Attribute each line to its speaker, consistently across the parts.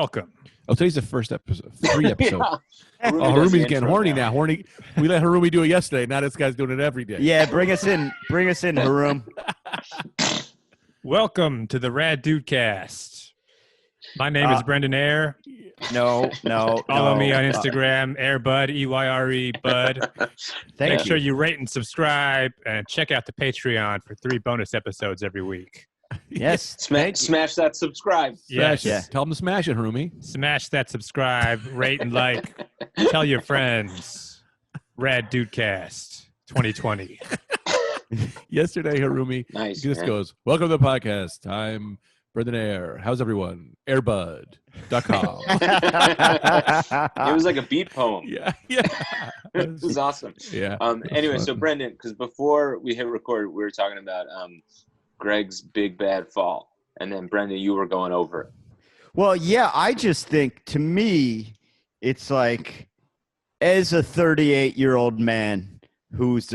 Speaker 1: Welcome.
Speaker 2: Oh, today's the first episode. Free episode.
Speaker 3: Yeah.
Speaker 2: Harumi's getting horny now. Horny. We let Harumi do it yesterday. Now this guy's doing it every day.
Speaker 4: Yeah, bring us in, Harum.
Speaker 1: Welcome to the Rad Dudecast. My name is Brendan Air.
Speaker 4: No.
Speaker 1: Follow me on Instagram, AirBud, E-Y-R-E, Bud. Make sure you rate and subscribe, and check out the Patreon for 3 bonus episodes every week.
Speaker 4: Yes.
Speaker 3: Smash that subscribe.
Speaker 1: Yes.
Speaker 4: Yeah.
Speaker 2: Tell them to smash it, Harumi.
Speaker 1: Smash that subscribe, rate and like. Tell your friends. Rad Dudecast 2020.
Speaker 2: Yesterday, Harumi just goes, "Welcome to the podcast. I'm Brendan Air. How's everyone? Airbud.com."
Speaker 3: It was like a beat poem.
Speaker 2: Yeah.
Speaker 3: It was awesome.
Speaker 2: Yeah.
Speaker 3: Anyway, so Brendan, because before we hit record, we were talking about Greg's big bad fall, and then Brendan, you were going over it.
Speaker 4: Well, yeah, I just think to me, it's like as a 38-year-old man who's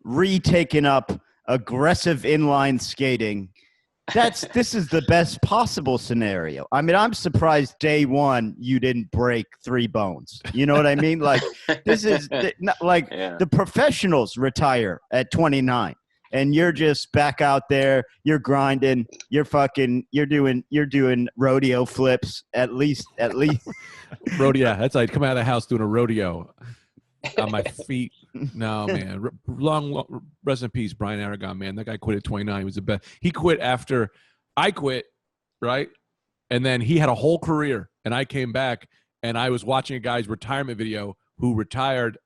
Speaker 4: retaken up aggressive inline skating, this is the best possible scenario. I mean, I'm surprised day one you didn't break 3 bones. You know what I mean? Like this is the professionals retire at 29. And you're just back out there, you're grinding, you're doing rodeo flips at least.
Speaker 2: Rodeo. That's like coming out of the house doing a rodeo on my feet. No, man. Long rest in peace, Brian Aragon, man. That guy quit at 29. He was the best. He quit after I quit, right? And then he had a whole career, and I came back, and I was watching a guy's retirement video who retired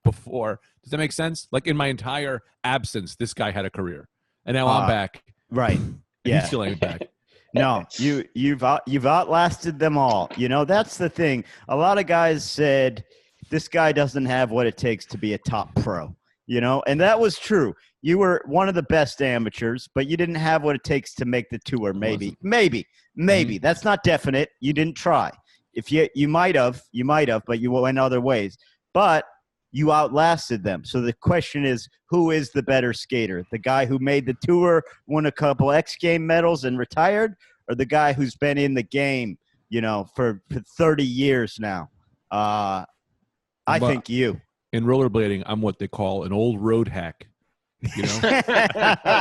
Speaker 2: before. Does that make sense? Like in my entire absence, this guy had a career, and now I'm back.
Speaker 4: Right? Yeah.
Speaker 2: He still ain't back.
Speaker 4: No, you've outlasted them all. You know, that's the thing. A lot of guys said this guy doesn't have what it takes to be a top pro. You know, and that was true. You were one of the best amateurs, but you didn't have what it takes to make the tour. Maybe. Mm-hmm. That's not definite. You didn't try. If you might have, but you went other ways. But you outlasted them. So the question is, who is the better skater? The guy who made the tour, won a couple X Game medals and retired, or the guy who's been in the game, you know, for 30 years now? I think you.
Speaker 2: In rollerblading, I'm what they call an old road hack. You know,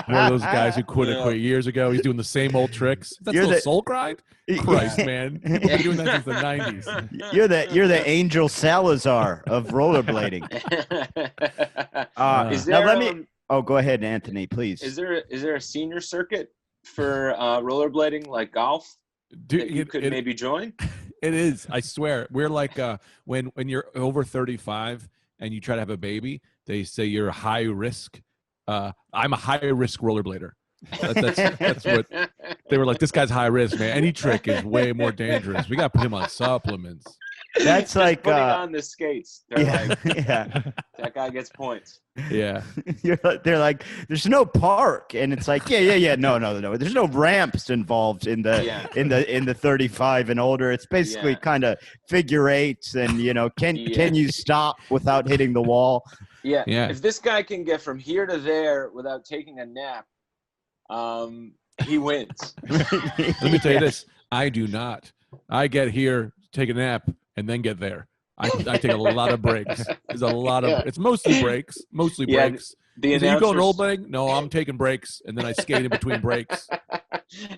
Speaker 2: one of those guys who quit years ago. He's doing the same old tricks. That's still soul grind. Christ, man, you've been doing that since the '90s.
Speaker 4: You're the Angel Salazar of rollerblading. Go ahead, Anthony, please.
Speaker 3: Is there a senior circuit for rollerblading like golf? Dude, you could maybe join.
Speaker 2: It is. I swear. We're like when you're over 35 and you try to have a baby, they say you're a high risk. I'm a high risk rollerblader. That's what they were like. This guy's high risk, man. Any trick is way more dangerous. We got to put him on supplements.
Speaker 4: That's like
Speaker 3: putting on the skates. They're that guy gets points.
Speaker 2: Yeah.
Speaker 4: They're like, there's no park, and it's like, no. There's no ramps involved in the 35 and older. It's basically kind of figure eights, and can you stop without hitting the wall?
Speaker 3: Yeah. If this guy can get from here to there without taking a nap, he wins.
Speaker 2: Let me tell you this. I do not. I get here, take a nap, and then get there. I take a lot of breaks. It's mostly breaks. Breaks. You go rollerblading? No, I'm taking breaks, and then I skate in between breaks.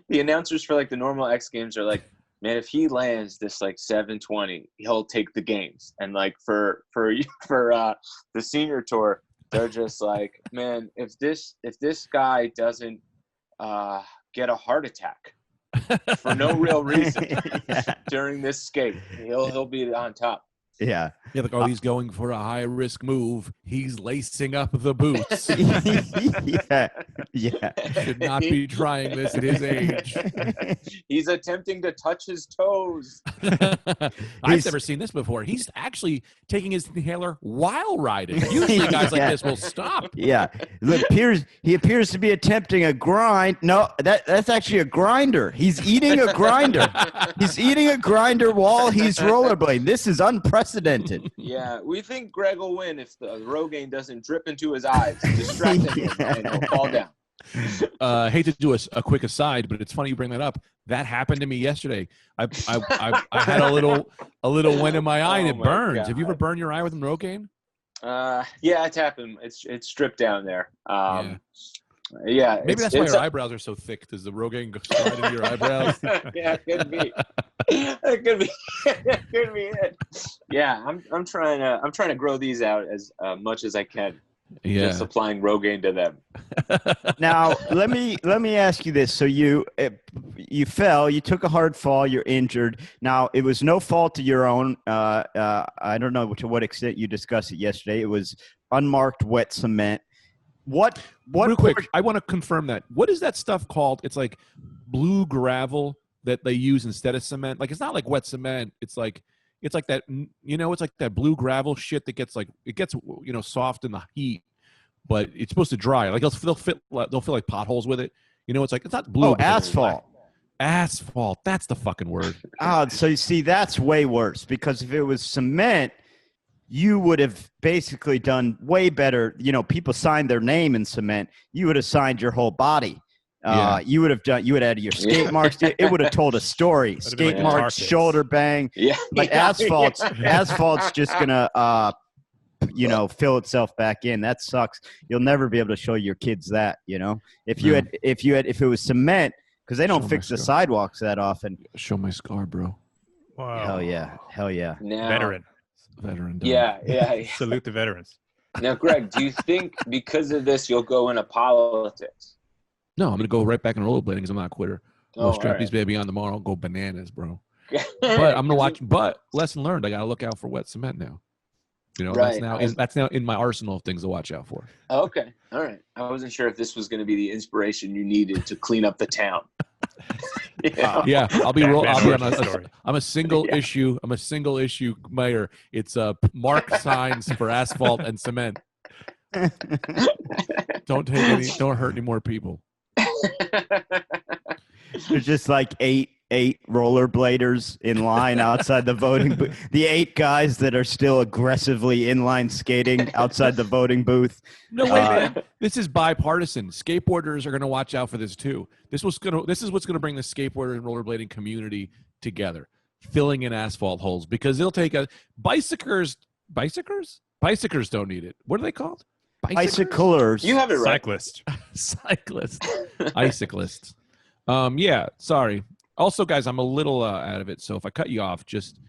Speaker 3: The announcers for like the normal X Games are like, man, if he lands this like 720, he'll take the games. And like for the senior tour, they're just like, man, if this guy doesn't get a heart attack for no real reason during this skate, he'll be on top.
Speaker 4: Yeah.
Speaker 2: Yeah, like, he's going for a high-risk move. He's lacing up the boots.
Speaker 4: Yeah.
Speaker 2: Should not be trying this at his age.
Speaker 3: He's attempting to touch his toes.
Speaker 2: I've never seen this before. He's actually taking his inhaler while riding. Usually guys like this will stop.
Speaker 4: Yeah. He appears to be attempting a grind. No, that's actually a grinder. He's eating a grinder. He's eating a grinder while he's rollerblading. This is unprecedented.
Speaker 3: Yeah, we think Greg will win if the Rogaine doesn't drip into his eyes and distract him and he'll fall down.
Speaker 2: Hate to do a quick aside, but it's funny you bring that up. That happened to me yesterday. I had a little went in my eye and it burns.
Speaker 3: God.
Speaker 2: Have you ever burned your eye with Rogaine?
Speaker 3: Yeah, it's happened. It's stripped down there. Yeah,
Speaker 2: maybe that's why your eyebrows are so thick. Does the Rogaine go slide into your eyebrows?
Speaker 3: Yeah, it could be. That could be. That could be it. Yeah, I'm trying to grow these out as much as I can.
Speaker 2: Yeah,
Speaker 3: just applying Rogaine to them.
Speaker 4: Now let me ask you this: so you fell, you took a hard fall, you're injured. Now it was no fault of your own. I don't know to what extent you discussed it yesterday. It was unmarked wet cement. What?
Speaker 2: Real quick, I want to confirm that. What is that stuff called? It's like blue gravel that they use instead of cement. Like it's not like wet cement. It's like that. It's like that blue gravel shit that gets soft in the heat, but it's supposed to dry. Like they'll fill like potholes with it. It's like it's not blue.
Speaker 4: Oh, asphalt.
Speaker 2: Asphalt. That's the fucking word.
Speaker 4: So you see, that's way worse because if it was cement, you would have basically done way better. People signed their name in cement. You would have signed your whole body. You would have had your skate marks. It would have told a story. Skate marks, shoulder bang.
Speaker 3: Yeah.
Speaker 4: But asphalt's just gonna fill itself back in. That sucks. You'll never be able to show your kids that. If it was cement, because they don't fix the sidewalks that often.
Speaker 2: Show my scar, bro.
Speaker 1: Wow.
Speaker 4: Hell yeah.
Speaker 1: Veteran.
Speaker 3: Yeah.
Speaker 1: Salute the veterans.
Speaker 3: Now, Greg, do you think because of this you'll go into politics?
Speaker 2: No, I'm going to go right back in rollerblading because I'm not a quitter. I'll strap these baby on tomorrow. I'll go bananas, bro. But I'm going to watch. But lesson learned, I got to look out for wet cement now. That's now in my arsenal of things to watch out for.
Speaker 3: Okay. All right. I wasn't sure if this was going to be the inspiration you needed to clean up the town.
Speaker 2: Yeah, I'm a single issue. I'm a single issue mayor. It's mark signs for asphalt and cement. Don't hurt any more people.
Speaker 4: There's just like eight rollerbladers in line outside the voting booth. The 8 guys that are still aggressively inline skating outside the voting booth.
Speaker 2: No way, man. This is bipartisan. Skateboarders are going to watch out for this too. This is what's going to bring the skateboarder and rollerblading community together, filling in asphalt holes because they'll take bicyclers don't need it. What are they called?
Speaker 4: Bicyclers.
Speaker 3: You have it right.
Speaker 2: Bicyclists. Yeah, sorry. Also, guys, I'm a little out of it, so if I cut you off, just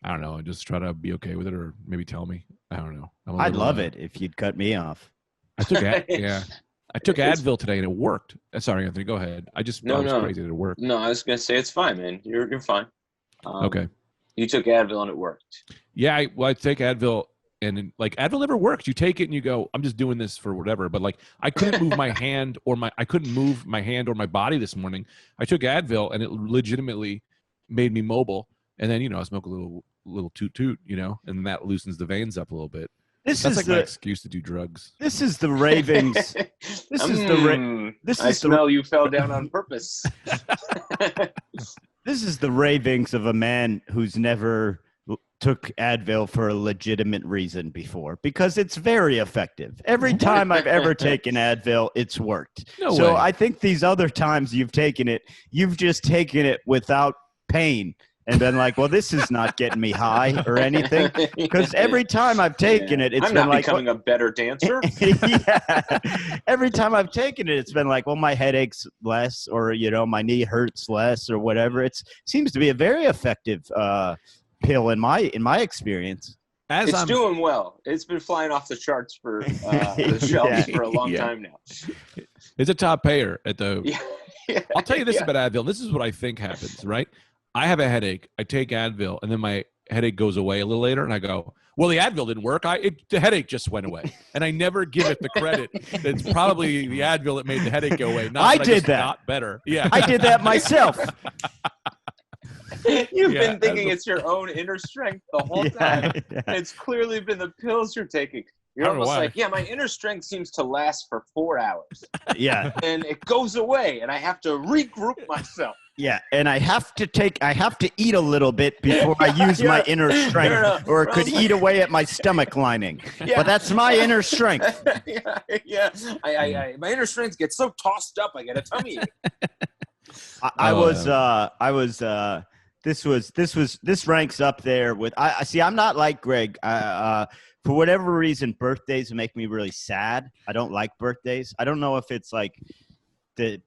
Speaker 2: try to be okay with it, or maybe tell me. I don't know.
Speaker 4: I'd love it if you'd cut me off.
Speaker 2: I took Advil today and it worked. Sorry, Anthony, go ahead. I was crazy that it worked.
Speaker 3: No, I was gonna say it's fine, man. You're fine.
Speaker 2: Okay.
Speaker 3: You took Advil and it worked.
Speaker 2: Yeah, I take Advil. And like Advil never works. You take it and you go, I'm just doing this for whatever. But like I couldn't move my hand or my body this morning. I took Advil and it legitimately made me mobile. And then I smoke a little toot, and that loosens the veins up a little bit. That's like my excuse to do drugs.
Speaker 4: This is the ravings.
Speaker 3: You fell down on purpose.
Speaker 4: This is the ravings of a man who's never took Advil for a legitimate reason before, because it's very effective. Every time I've ever taken Advil, it's worked.
Speaker 2: No way.
Speaker 4: I think these other times you've taken it, you've just taken it without pain and been like, well, this is not getting me high or anything. Because every time I've taken it, it's been like
Speaker 3: becoming a better dancer.
Speaker 4: Yeah. Every time I've taken it, it's been like, well, my head aches less, or my knee hurts less, or whatever. It seems to be a very effective pill in my experience.
Speaker 3: It's doing well. It's been flying off the charts for the shelves for a long time now.
Speaker 2: It's a top payer at the. Yeah. I'll tell you this about Advil. This is what I think happens, right? I have a headache. I take Advil, and then my headache goes away a little later, and I go, well, the Advil didn't work. The headache just went away. And I never give it the credit that it's probably the Advil that made the headache go away.
Speaker 4: I did that.
Speaker 2: Got better. Yeah.
Speaker 4: I did that myself.
Speaker 3: You've been thinking it's your own inner strength the whole time.
Speaker 4: Yeah.
Speaker 3: It's clearly been the pills you're taking. You're
Speaker 1: I don't know
Speaker 3: almost
Speaker 1: why.
Speaker 3: like, yeah, my inner strength seems to last for 4 hours.
Speaker 4: Yeah.
Speaker 3: And it goes away, and I have to regroup myself.
Speaker 4: Yeah, and I have to eat a little bit before I use my inner strength, or it could eat away at my stomach lining.
Speaker 3: Yeah.
Speaker 4: But that's my inner strength.
Speaker 3: yeah. My inner strength gets so tossed up, I get a tummy ache. This ranks up there with. I see. I'm not like Greg. For whatever reason, birthdays make me really sad. I don't like birthdays. I don't know if it's like the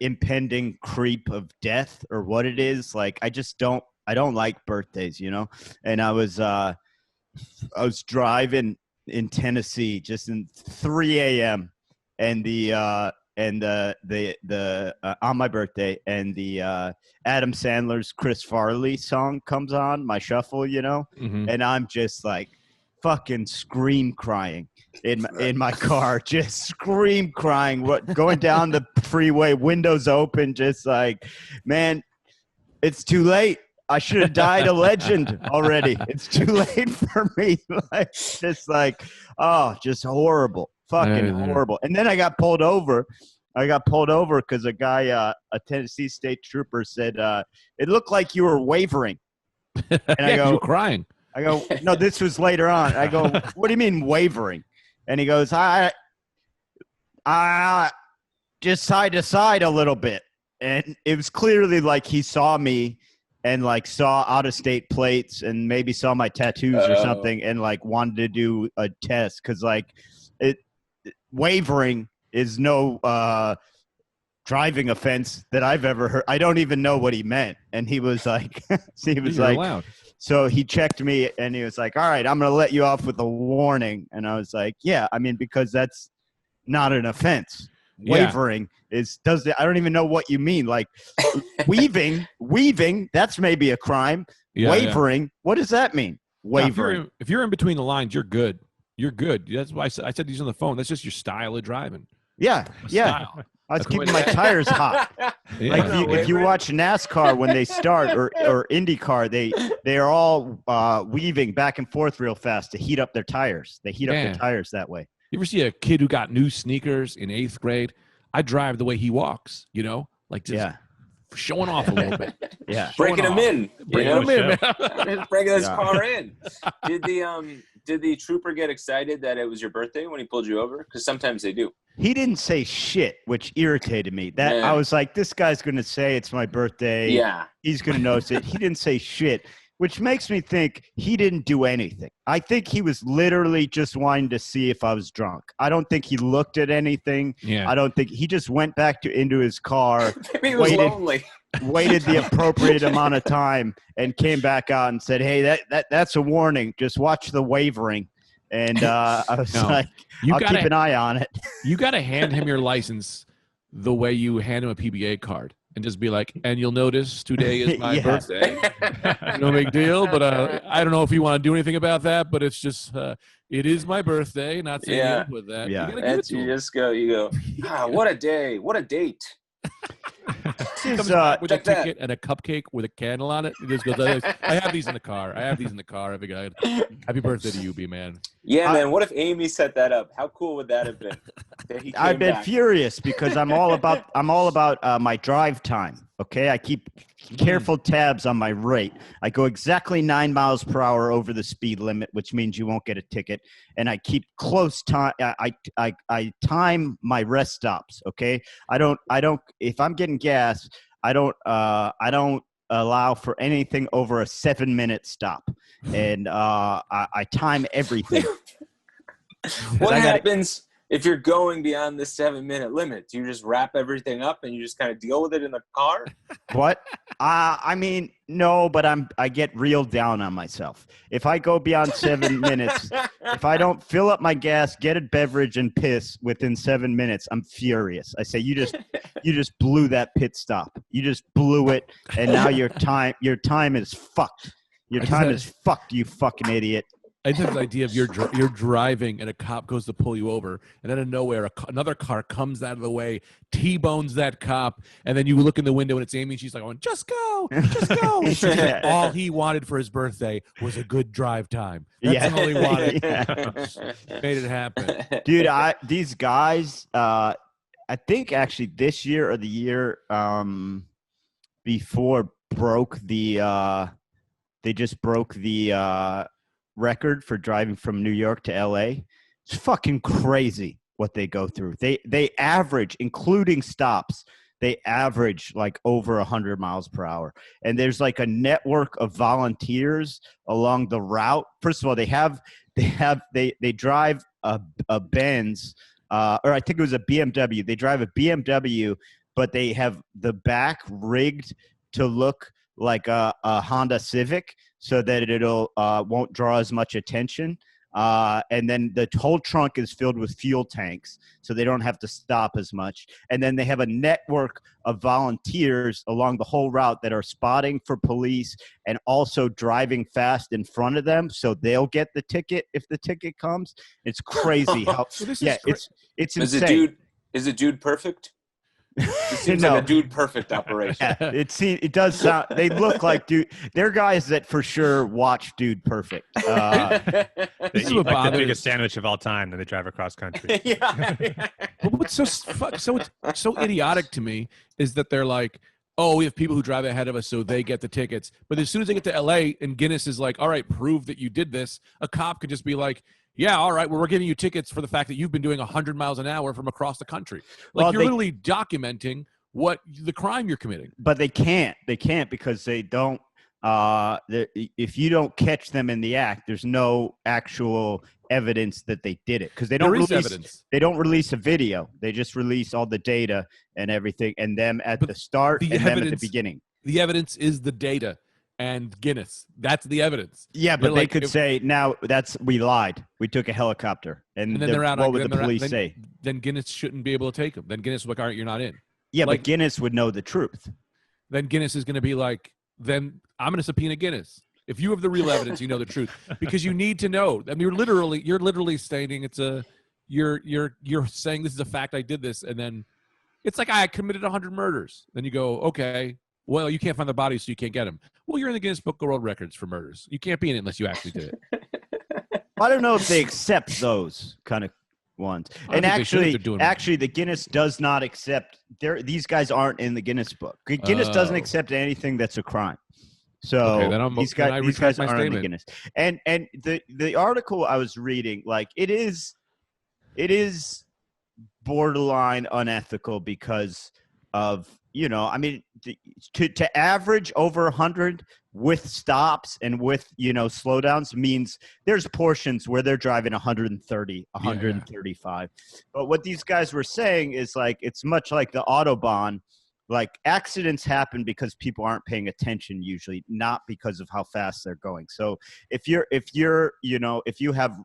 Speaker 3: impending creep of death or what it is. Like I don't like birthdays, you know. And I was driving in Tennessee just in 3 a.m. and on my birthday, and the Adam Sandler's Chris Farley song comes on my shuffle, you know, and I'm just like fucking scream crying in my car, just scream crying, going down the freeway, windows open, just like, man, it's too late. I should have died a legend already. It's too late for me. Like, just like, just horrible, fucking horrible. And then I got pulled over. Because a guy, a Tennessee state trooper, said it looked like you were wavering. And I go,
Speaker 2: you were crying.
Speaker 4: I go, no, this was later on. I go, what do you mean wavering? And he goes, I just side to side a little bit. And it was clearly like he saw me and like saw out-of-state plates and maybe saw my tattoos or something and like wanted to do a test, because like wavering is no driving offense that I've ever heard. I don't even know what he meant. And he was like,
Speaker 2: Allowed.
Speaker 4: So he checked me and he was like, all right, I'm going to let you off with a warning. And I was like, yeah, I mean, because that's not an offense. Wavering I don't even know what you mean. Like weaving, that's maybe a crime. Wavering, what does that mean? Wavering.
Speaker 2: No, if you're in between the lines, you're good. You're good. That's why I said these on the phone. That's just your style of driving.
Speaker 4: Yeah.
Speaker 2: Style.
Speaker 4: I was keeping my tires hot.
Speaker 2: Yeah.
Speaker 4: Like if you watch NASCAR when they start, or IndyCar, they are all weaving back and forth real fast to heat up their tires. They heat up their tires that way.
Speaker 2: You ever see a kid who got new sneakers in 8th grade? I drive the way he walks, you know, like just showing off a little bit.
Speaker 4: Yeah,
Speaker 3: breaking him in,
Speaker 2: breaking him in,
Speaker 3: just breaking his car in. Did the trooper get excited that it was your birthday when he pulled you over? Because sometimes they do.
Speaker 4: He didn't say shit, which irritated me. I was like, this guy's going to say it's my birthday.
Speaker 3: Yeah.
Speaker 4: He's going to notice it. He didn't say shit, which makes me think he didn't do anything. I think he was literally just wanting to see if I was drunk. I don't think he looked at anything.
Speaker 2: Yeah.
Speaker 4: I don't think he just went back into his car.
Speaker 3: Maybe he was lonely.
Speaker 4: Waited the appropriate amount of time and came back out and said, hey, that's a warning. Just watch the wavering. And I was like, I'll keep an eye on it.
Speaker 2: You got to hand him your license the way you hand him a PBA card and just be like, and you'll notice today is my birthday. No big deal. But I don't know if you want to do anything about that, but it's just, it is my birthday. Not saying with that.
Speaker 4: Yeah.
Speaker 3: You go, what a day. What a date.
Speaker 2: With a ticket and a cupcake with a candle on it. He just goes, I have these in the car. Every guy. Happy birthday to you, B-Man.
Speaker 3: Yeah, man. What if Amy set that up? How cool would that have been?
Speaker 4: I've been furious because I'm all about my drive time. Okay, I keep careful tabs on my rate. I go exactly 9 miles per hour over the speed limit, which means you won't get a ticket. And I keep close time. I time my rest stops. Okay, I don't. If I'm getting gas, I don't allow for anything over a 7-minute stop, and I time everything.
Speaker 3: What happens if you're going beyond the 7-minute limit? Do you just wrap everything up and you just kind of deal with it in the car?
Speaker 4: What? I mean, no, but I get real down on myself. If I go beyond 7 minutes, if I don't fill up my gas, get a beverage, and piss within 7 minutes, I'm furious. I say, you just blew that pit stop. You just blew it, and now your time is fucked. Your time is fucked, you fucking idiot.
Speaker 2: I just have this idea of you're driving and a cop goes to pull you over, and out of nowhere another car comes out of the way, T-bones that cop, and then you look in the window and it's Amy. And she's like, "going, just go, just go." It's just like all he wanted for his birthday was a good drive time. That's all he wanted. Made it happen,
Speaker 4: dude. These guys, I think actually this year or the year before broke the. They just broke the record for driving from New York to LA. It's fucking crazy what they go through. They average, including stops, they average like over 100 miles per hour. And there's like a network of volunteers along the route. First of all, they drive a Benz, or I think it was a BMW. They drive a BMW, but they have the back rigged to look like a Honda Civic, so that it'll won't draw as much attention. And then the whole trunk is filled with fuel tanks, so they don't have to stop as much. And then they have a network of volunteers along the whole route that are spotting for police and also driving fast in front of them, so they'll get the ticket if the ticket comes. It's crazy how it's insane.
Speaker 3: Is the dude perfect? It seems
Speaker 4: No.
Speaker 3: like a dude perfect operation.
Speaker 4: Yeah, it does sound. They look like dude. They're guys that for sure watch Dude Perfect.
Speaker 1: They
Speaker 2: is
Speaker 1: eat
Speaker 2: what
Speaker 1: like the
Speaker 2: bothers-
Speaker 1: biggest sandwich of all time, then they drive across country.
Speaker 3: Yeah.
Speaker 2: But what's so idiotic to me is that they're like, oh, we have people who drive ahead of us, so they get the tickets. But as soon as they get to LA and Guinness is like, all right, prove that you did this, a cop could just be like, yeah, all right, well, we're giving you tickets for the fact that you've been doing 100 miles an hour from across the country. Like,
Speaker 4: Well,
Speaker 2: you're literally documenting what the crime you're committing.
Speaker 4: But they can't. They can't because they don't. If you don't catch them in the act, there's no actual evidence that they did it because they don't
Speaker 2: There is
Speaker 4: release
Speaker 2: evidence.
Speaker 4: They don't release a video. They just release all the data and everything, and them at the start and them at the beginning.
Speaker 2: The evidence is the data and Guinness. That's the evidence.
Speaker 4: Yeah, but
Speaker 2: They're
Speaker 4: they
Speaker 2: like,
Speaker 4: could say now we lied. We took a helicopter, and
Speaker 2: then they're out.
Speaker 4: What would the police
Speaker 2: then,
Speaker 4: say?
Speaker 2: Then Guinness shouldn't be able to take them. Then Guinness is like, all right, you're not in.
Speaker 4: Yeah,
Speaker 2: like-
Speaker 4: but Guinness would know the truth.
Speaker 2: Then Guinness is going to be like, then I'm going to subpoena Guinness. If you have the real evidence, you know the truth, because you need to know. I mean, you're literally stating you're saying this is a fact. I did this, and then it's like I committed 100 murders. Then you go, okay, well, you can't find the bodies, so you can't get them. Well, you're in the Guinness Book of World Records for murders. You can't be in it unless you actually did it.
Speaker 4: I don't know if they accept those kind of ones.
Speaker 2: I
Speaker 4: And
Speaker 2: think they should if they're doing it.
Speaker 4: actually, the Guinness does not accept. These guys aren't in the Guinness book. Guinness doesn't
Speaker 2: Oh.
Speaker 4: accept anything that's a crime. So
Speaker 2: Okay, then
Speaker 4: these
Speaker 2: then I
Speaker 4: guys
Speaker 2: retract my
Speaker 4: aren't in the
Speaker 2: statement.
Speaker 4: Guinness. And the article I was reading, like it is borderline unethical because of I mean to average over 100 with stops and with slowdowns means there's portions where they're driving 130 135 but what these guys were saying is like it's much like the Autobahn. Like accidents happen because people aren't paying attention usually, not because of how fast they're going. So if you have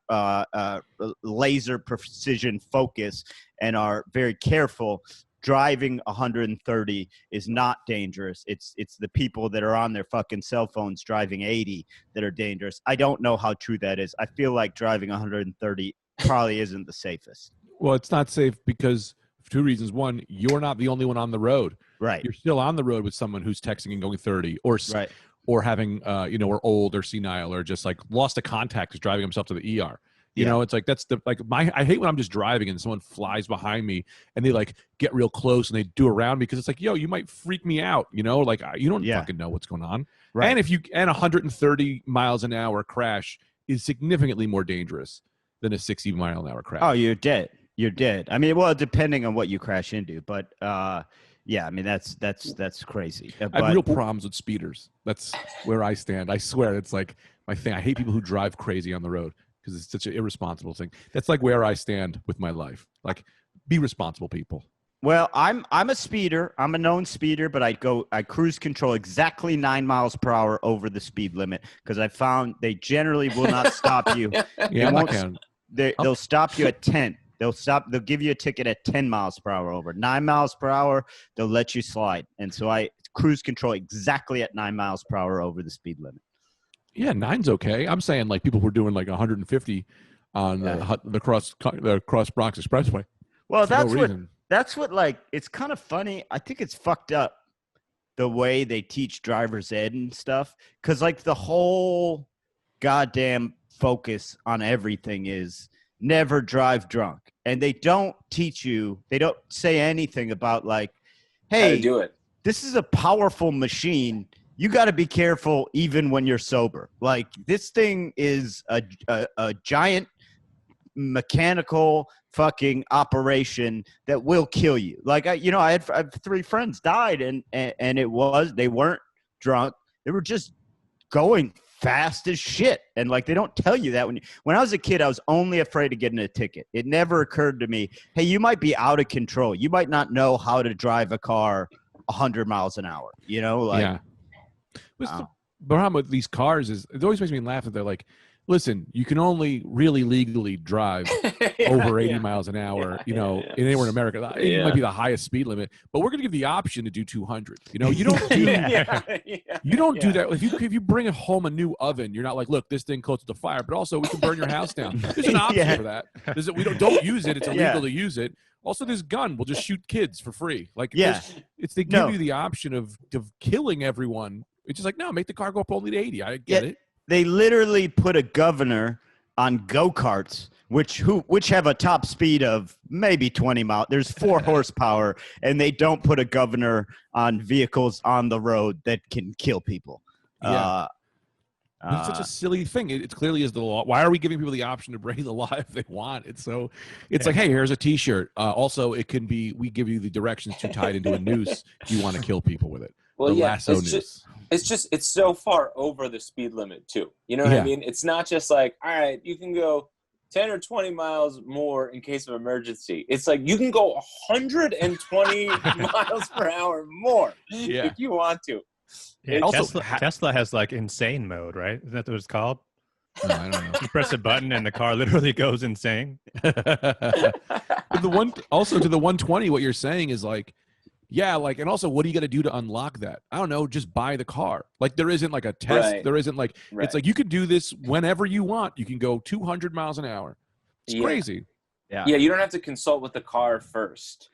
Speaker 4: laser precision focus and are very careful, driving 130 is not dangerous. It's the people that are on their fucking cell phones driving 80 that are dangerous. I don't know how true that is. I feel like driving 130 probably isn't the safest.
Speaker 2: Well, it's not safe because for two reasons. One, you're not the only one on the road.
Speaker 4: Right.
Speaker 2: You're still on the road with someone who's texting and going 30
Speaker 4: Right.
Speaker 2: or having, or old or senile or just like lost a contact is driving himself to the ER. You know, it's like I hate when I'm just driving and someone flies behind me and they like get real close and they do around me because it's like, yo, you might freak me out. Like you don't fucking know what's going on.
Speaker 4: Right.
Speaker 2: And 130 miles an hour crash is significantly more dangerous than a 60 mile an hour crash.
Speaker 4: Oh, you're dead. You're dead. I mean, well, depending on what you crash into, but yeah, I mean that's crazy.
Speaker 2: I have real problems with speeders. That's where I stand. I swear, it's like my thing. I hate people who drive crazy on the road because it's such an irresponsible thing. That's like where I stand with my life. Like, be responsible, people.
Speaker 4: Well, I'm a speeder. I'm a known speeder, but I cruise control exactly 9 miles per hour over the speed limit because I found they generally will not stop you.
Speaker 2: Yeah, I'm not counting.
Speaker 4: They'll stop you at 10. They'll give you a ticket at 10 miles per hour over 9 miles per hour. They'll let you slide. And so I cruise control exactly at 9 miles per hour over the speed limit.
Speaker 2: Yeah, 9's okay. I'm saying like people were doing like 150 on the cross Bronx Expressway.
Speaker 4: Well,
Speaker 2: for no reason.
Speaker 4: that's what like it's kind of funny. I think it's fucked up the way they teach driver's ed and stuff, because like the whole goddamn focus on everything is never drive drunk, and they don't teach you. They don't say anything about like, hey,
Speaker 3: How to do it.
Speaker 4: This is a powerful machine. You got to be careful even when you're sober. Like this thing is a giant mechanical fucking operation that will kill you. Like I had 3 friends died, and they weren't drunk. They were just going fast as shit. And like they don't tell you that when I was a kid, I was only afraid of getting a ticket. It never occurred to me, hey, you might be out of control. You might not know how to drive a car 100 miles an hour. Like
Speaker 2: the problem with these cars is it always makes me laugh that they're like, listen, you can only really legally drive over 80 miles an hour, anywhere in America. It might be the highest speed limit, but we're going to give the option to do 200. You don't do you don't do that. If you bring home a new oven, you're not like, look, this thing causes the fire, but also we can burn your house down. There's an option for that. We don't use it. It's illegal to use it. Also, this gun will just shoot kids for free. Like, they give you the option of killing everyone. It's just like, no, make the car go up only to 80. I get it.
Speaker 4: They literally put a governor on go-karts, which have a top speed of maybe 20 miles. There's 4 horsepower, and they don't put a governor on vehicles on the road that can kill people.
Speaker 2: Yeah. It's such a silly thing. It clearly is the law. Why are we giving people the option to break the law if they want? It's like, hey, here's a T-shirt. Also, it can be, we give you the directions to tie it into a noose if you want to kill people with it.
Speaker 3: Well,
Speaker 2: lasso noose.
Speaker 3: It's so far over the speed limit too. You know what I mean? It's not just like, all right, you can go 10 or 20 miles more in case of emergency. It's like you can go 120 miles per hour more if you want to.
Speaker 1: Yeah, also, Tesla has like insane mode, right? Isn't that what it's called?
Speaker 2: No, I don't know.
Speaker 1: You press a button and the car literally goes insane.
Speaker 2: But to the 120, what you're saying is like, yeah, like, and also, what do you got to do to unlock that? I don't know. Just buy the car. Like, there isn't like a test. Right. There isn't like, it's like you can do this whenever you want. You can go 200 miles an hour. It's crazy.
Speaker 3: Yeah, you don't have to consult with the car first.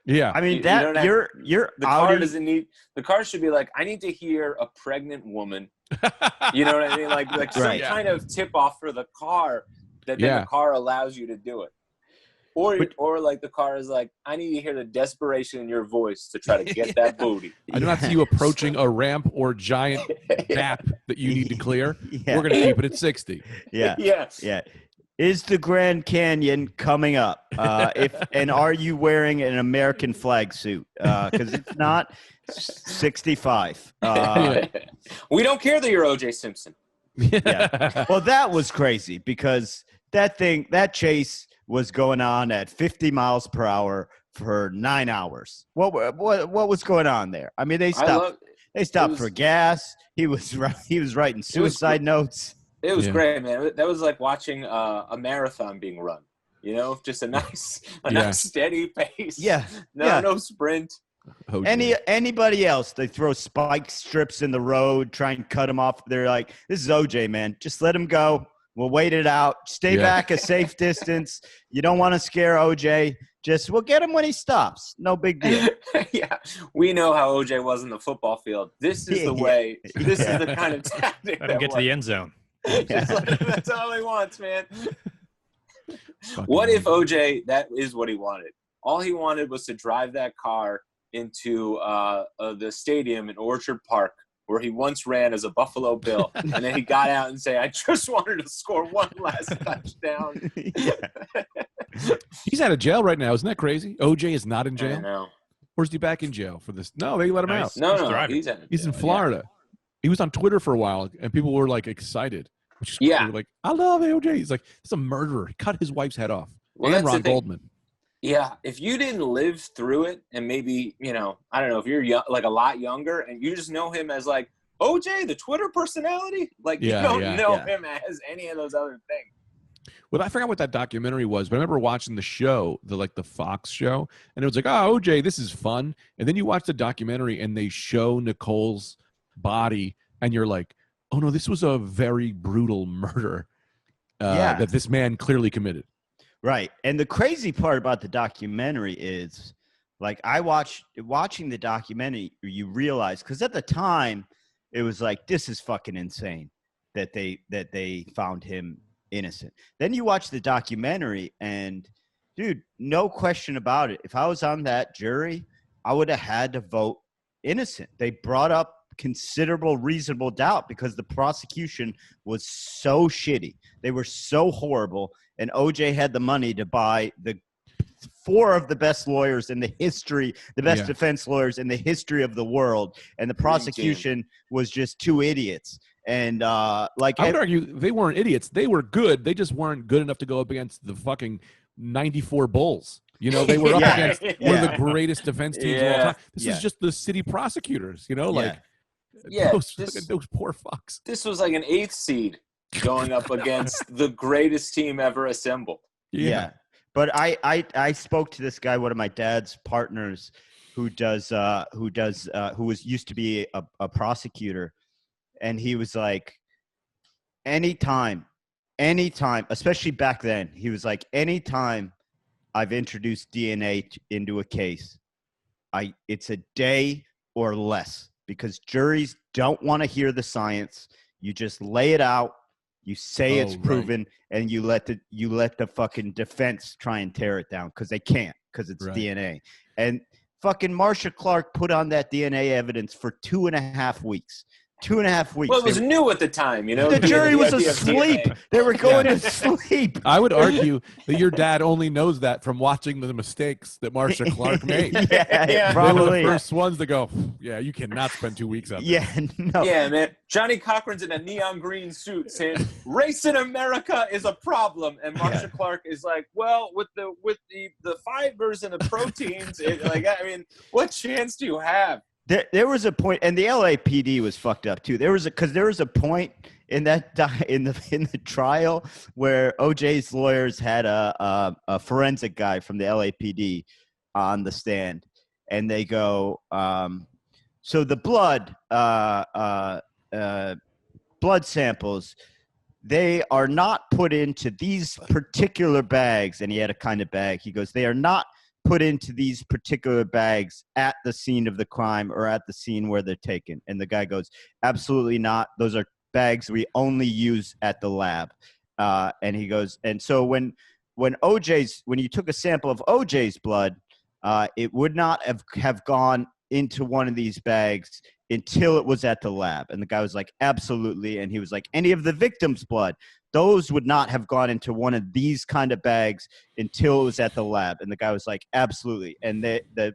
Speaker 2: Yeah,
Speaker 4: I mean
Speaker 3: the car doesn't need. The car should be like, I need to hear a pregnant woman. You know what I mean? Like some kind of tip off for the car that then the car allows you to do it. Or like the car is like, I need to hear the desperation in your voice to try to get that booty.
Speaker 2: I do not see you approaching a ramp or giant gap that you need to clear. We're going to keep it at 60.
Speaker 4: Yeah. Is the Grand Canyon coming up? And are you wearing an American flag suit? Because it's not 65.
Speaker 3: We don't care that you're OJ Simpson.
Speaker 4: Yeah. Well, that was crazy because that chase was going on at 50 miles per hour for 9 hours. What was going on there? I mean, they stopped for gas. He was writing suicide notes.
Speaker 3: It was great, man. That was like watching a marathon being run. Just a nice steady pace. No sprint.
Speaker 4: Anybody else, they throw spike strips in the road, try and cut him off. They're like, this is OJ, man. Just let him go. We'll wait it out. Stay back a safe distance. You don't want to scare OJ. We'll get him when he stops. No big deal.
Speaker 3: We know how OJ was in the football field. This is the way. This is the kind of tactic.
Speaker 1: Let him get to the end zone.
Speaker 3: That's all he wants, man. What if OJ, that is what he wanted? All he wanted was to drive that car into the stadium in Orchard Park, where he once ran as a Buffalo Bill, and then he got out and say, I just wanted to score one last touchdown.
Speaker 2: He's out of jail right now. Isn't that crazy? OJ is not in jail?
Speaker 3: I know.
Speaker 2: Or is he back in jail for this? No, they let him out.
Speaker 3: No,
Speaker 2: he's in Florida. He was on Twitter for a while, and people were, like, excited. Which is cool. Like, I love OJ. He's like, he's a murderer. He cut his wife's head off.
Speaker 3: Well,
Speaker 2: and Ron Goldman.
Speaker 3: Yeah, if you didn't live through it, and maybe, I don't know, if you're young, like a lot younger, and you just know him as like OJ, the Twitter personality, like you don't know him as any of those other things.
Speaker 2: Well, I forgot what that documentary was, but I remember watching the show, the Fox show, and it was like, oh, OJ, this is fun. And then you watch the documentary, and they show Nicole's body, and you're like, oh no, this was a very brutal murder that this man clearly committed.
Speaker 4: Right. And the crazy part about the documentary is, like, watching the documentary, you realize, because at the time it was like, this is fucking insane that they found him innocent. Then you watch the documentary and, dude, no question about it, if I was on that jury, I would have had to vote innocent. They brought up considerable reasonable doubt because the prosecution was so shitty. They were so horrible, and OJ had the money to buy the 4 of the best lawyers in the history, the best defense lawyers in the history of the world, and the prosecution was just 2 idiots. And like,
Speaker 2: I would argue they weren't idiots. They were good. They just weren't good enough to go up against the fucking 94 Bulls. You know, they were up against one of the greatest defense teams of all time. This is just the city prosecutors, you know, like those poor fucks.
Speaker 3: This was like an 8th seed going up against the greatest team ever assembled.
Speaker 4: Yeah. But I spoke to this guy, one of my dad's partners, who used to be a prosecutor, and he was like, anytime, especially back then, he was like, anytime I've introduced DNA into a case, it's a day or less, because juries don't want to hear the science. You just lay it out. You say it's proven, and you let the fucking defense try and tear it down, because they can't, because it's DNA. And fucking Marsha Clark put on that DNA evidence for 2.5 weeks. 2.5 weeks.
Speaker 3: Well, it was new at the time, you know.
Speaker 4: The jury was asleep. They were going to sleep.
Speaker 2: I would argue that your dad only knows that from watching the mistakes that Marsha Clark made.
Speaker 4: Probably.
Speaker 2: They were the first ones to go, yeah, you cannot spend 2 weeks on this.
Speaker 3: Yeah, man. Johnny Cochran's in a neon green suit saying, race in America is a problem. And Marsha Clark is like, well, with the fibers and the proteins, what chance do you have?
Speaker 4: There was a point, and the LAPD was fucked up too. There was a point in that in the trial where OJ's lawyers had a forensic guy from the LAPD on the stand, and they go, so the blood samples, they are not put into these particular bags. And he had a kind of bag. He goes, they are not put into these particular bags at the scene of the crime or at the scene where they're taken. And the guy goes, absolutely not. Those are bags we only use at the lab. And he goes, and so when you took a sample of OJ's blood, it would not have gone into one of these bags until it was at the lab. And the guy was like, absolutely. And he was like, any of the victim's blood, those would not have gone into one of these kind of bags until it was at the lab. And the guy was like, absolutely. And the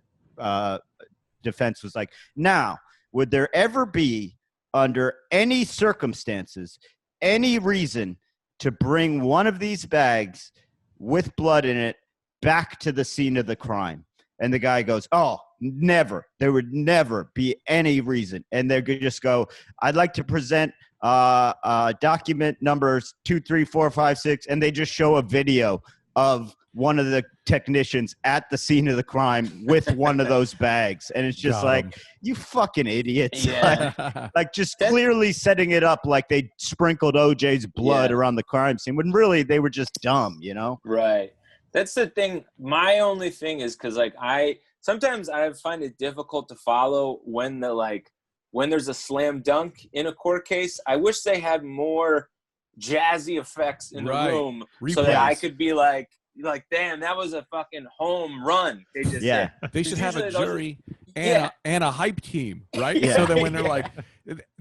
Speaker 4: defense was like, now, would there ever be, under any circumstances, any reason to bring one of these bags with blood in it back to the scene of the crime? And the guy goes, oh, never. There would never be any reason. And they could just go, I'd like to present document numbers 2, 3, 4, 5, 6. And they just show a video of one of the technicians at the scene of the crime with one of those bags. And it's just like, you fucking idiots.
Speaker 3: Yeah.
Speaker 4: like just clearly setting it up like they sprinkled OJ's blood around the crime scene, when really they were just dumb, you know?
Speaker 3: Right. That's the thing. My only thing is because sometimes I find it difficult to follow when there's a slam dunk in a court case. I wish they had more jazzy effects in the room so that I could be like, damn, that was a fucking home run. They just said.
Speaker 2: They should have a jury and a hype team, right? So that when they're like,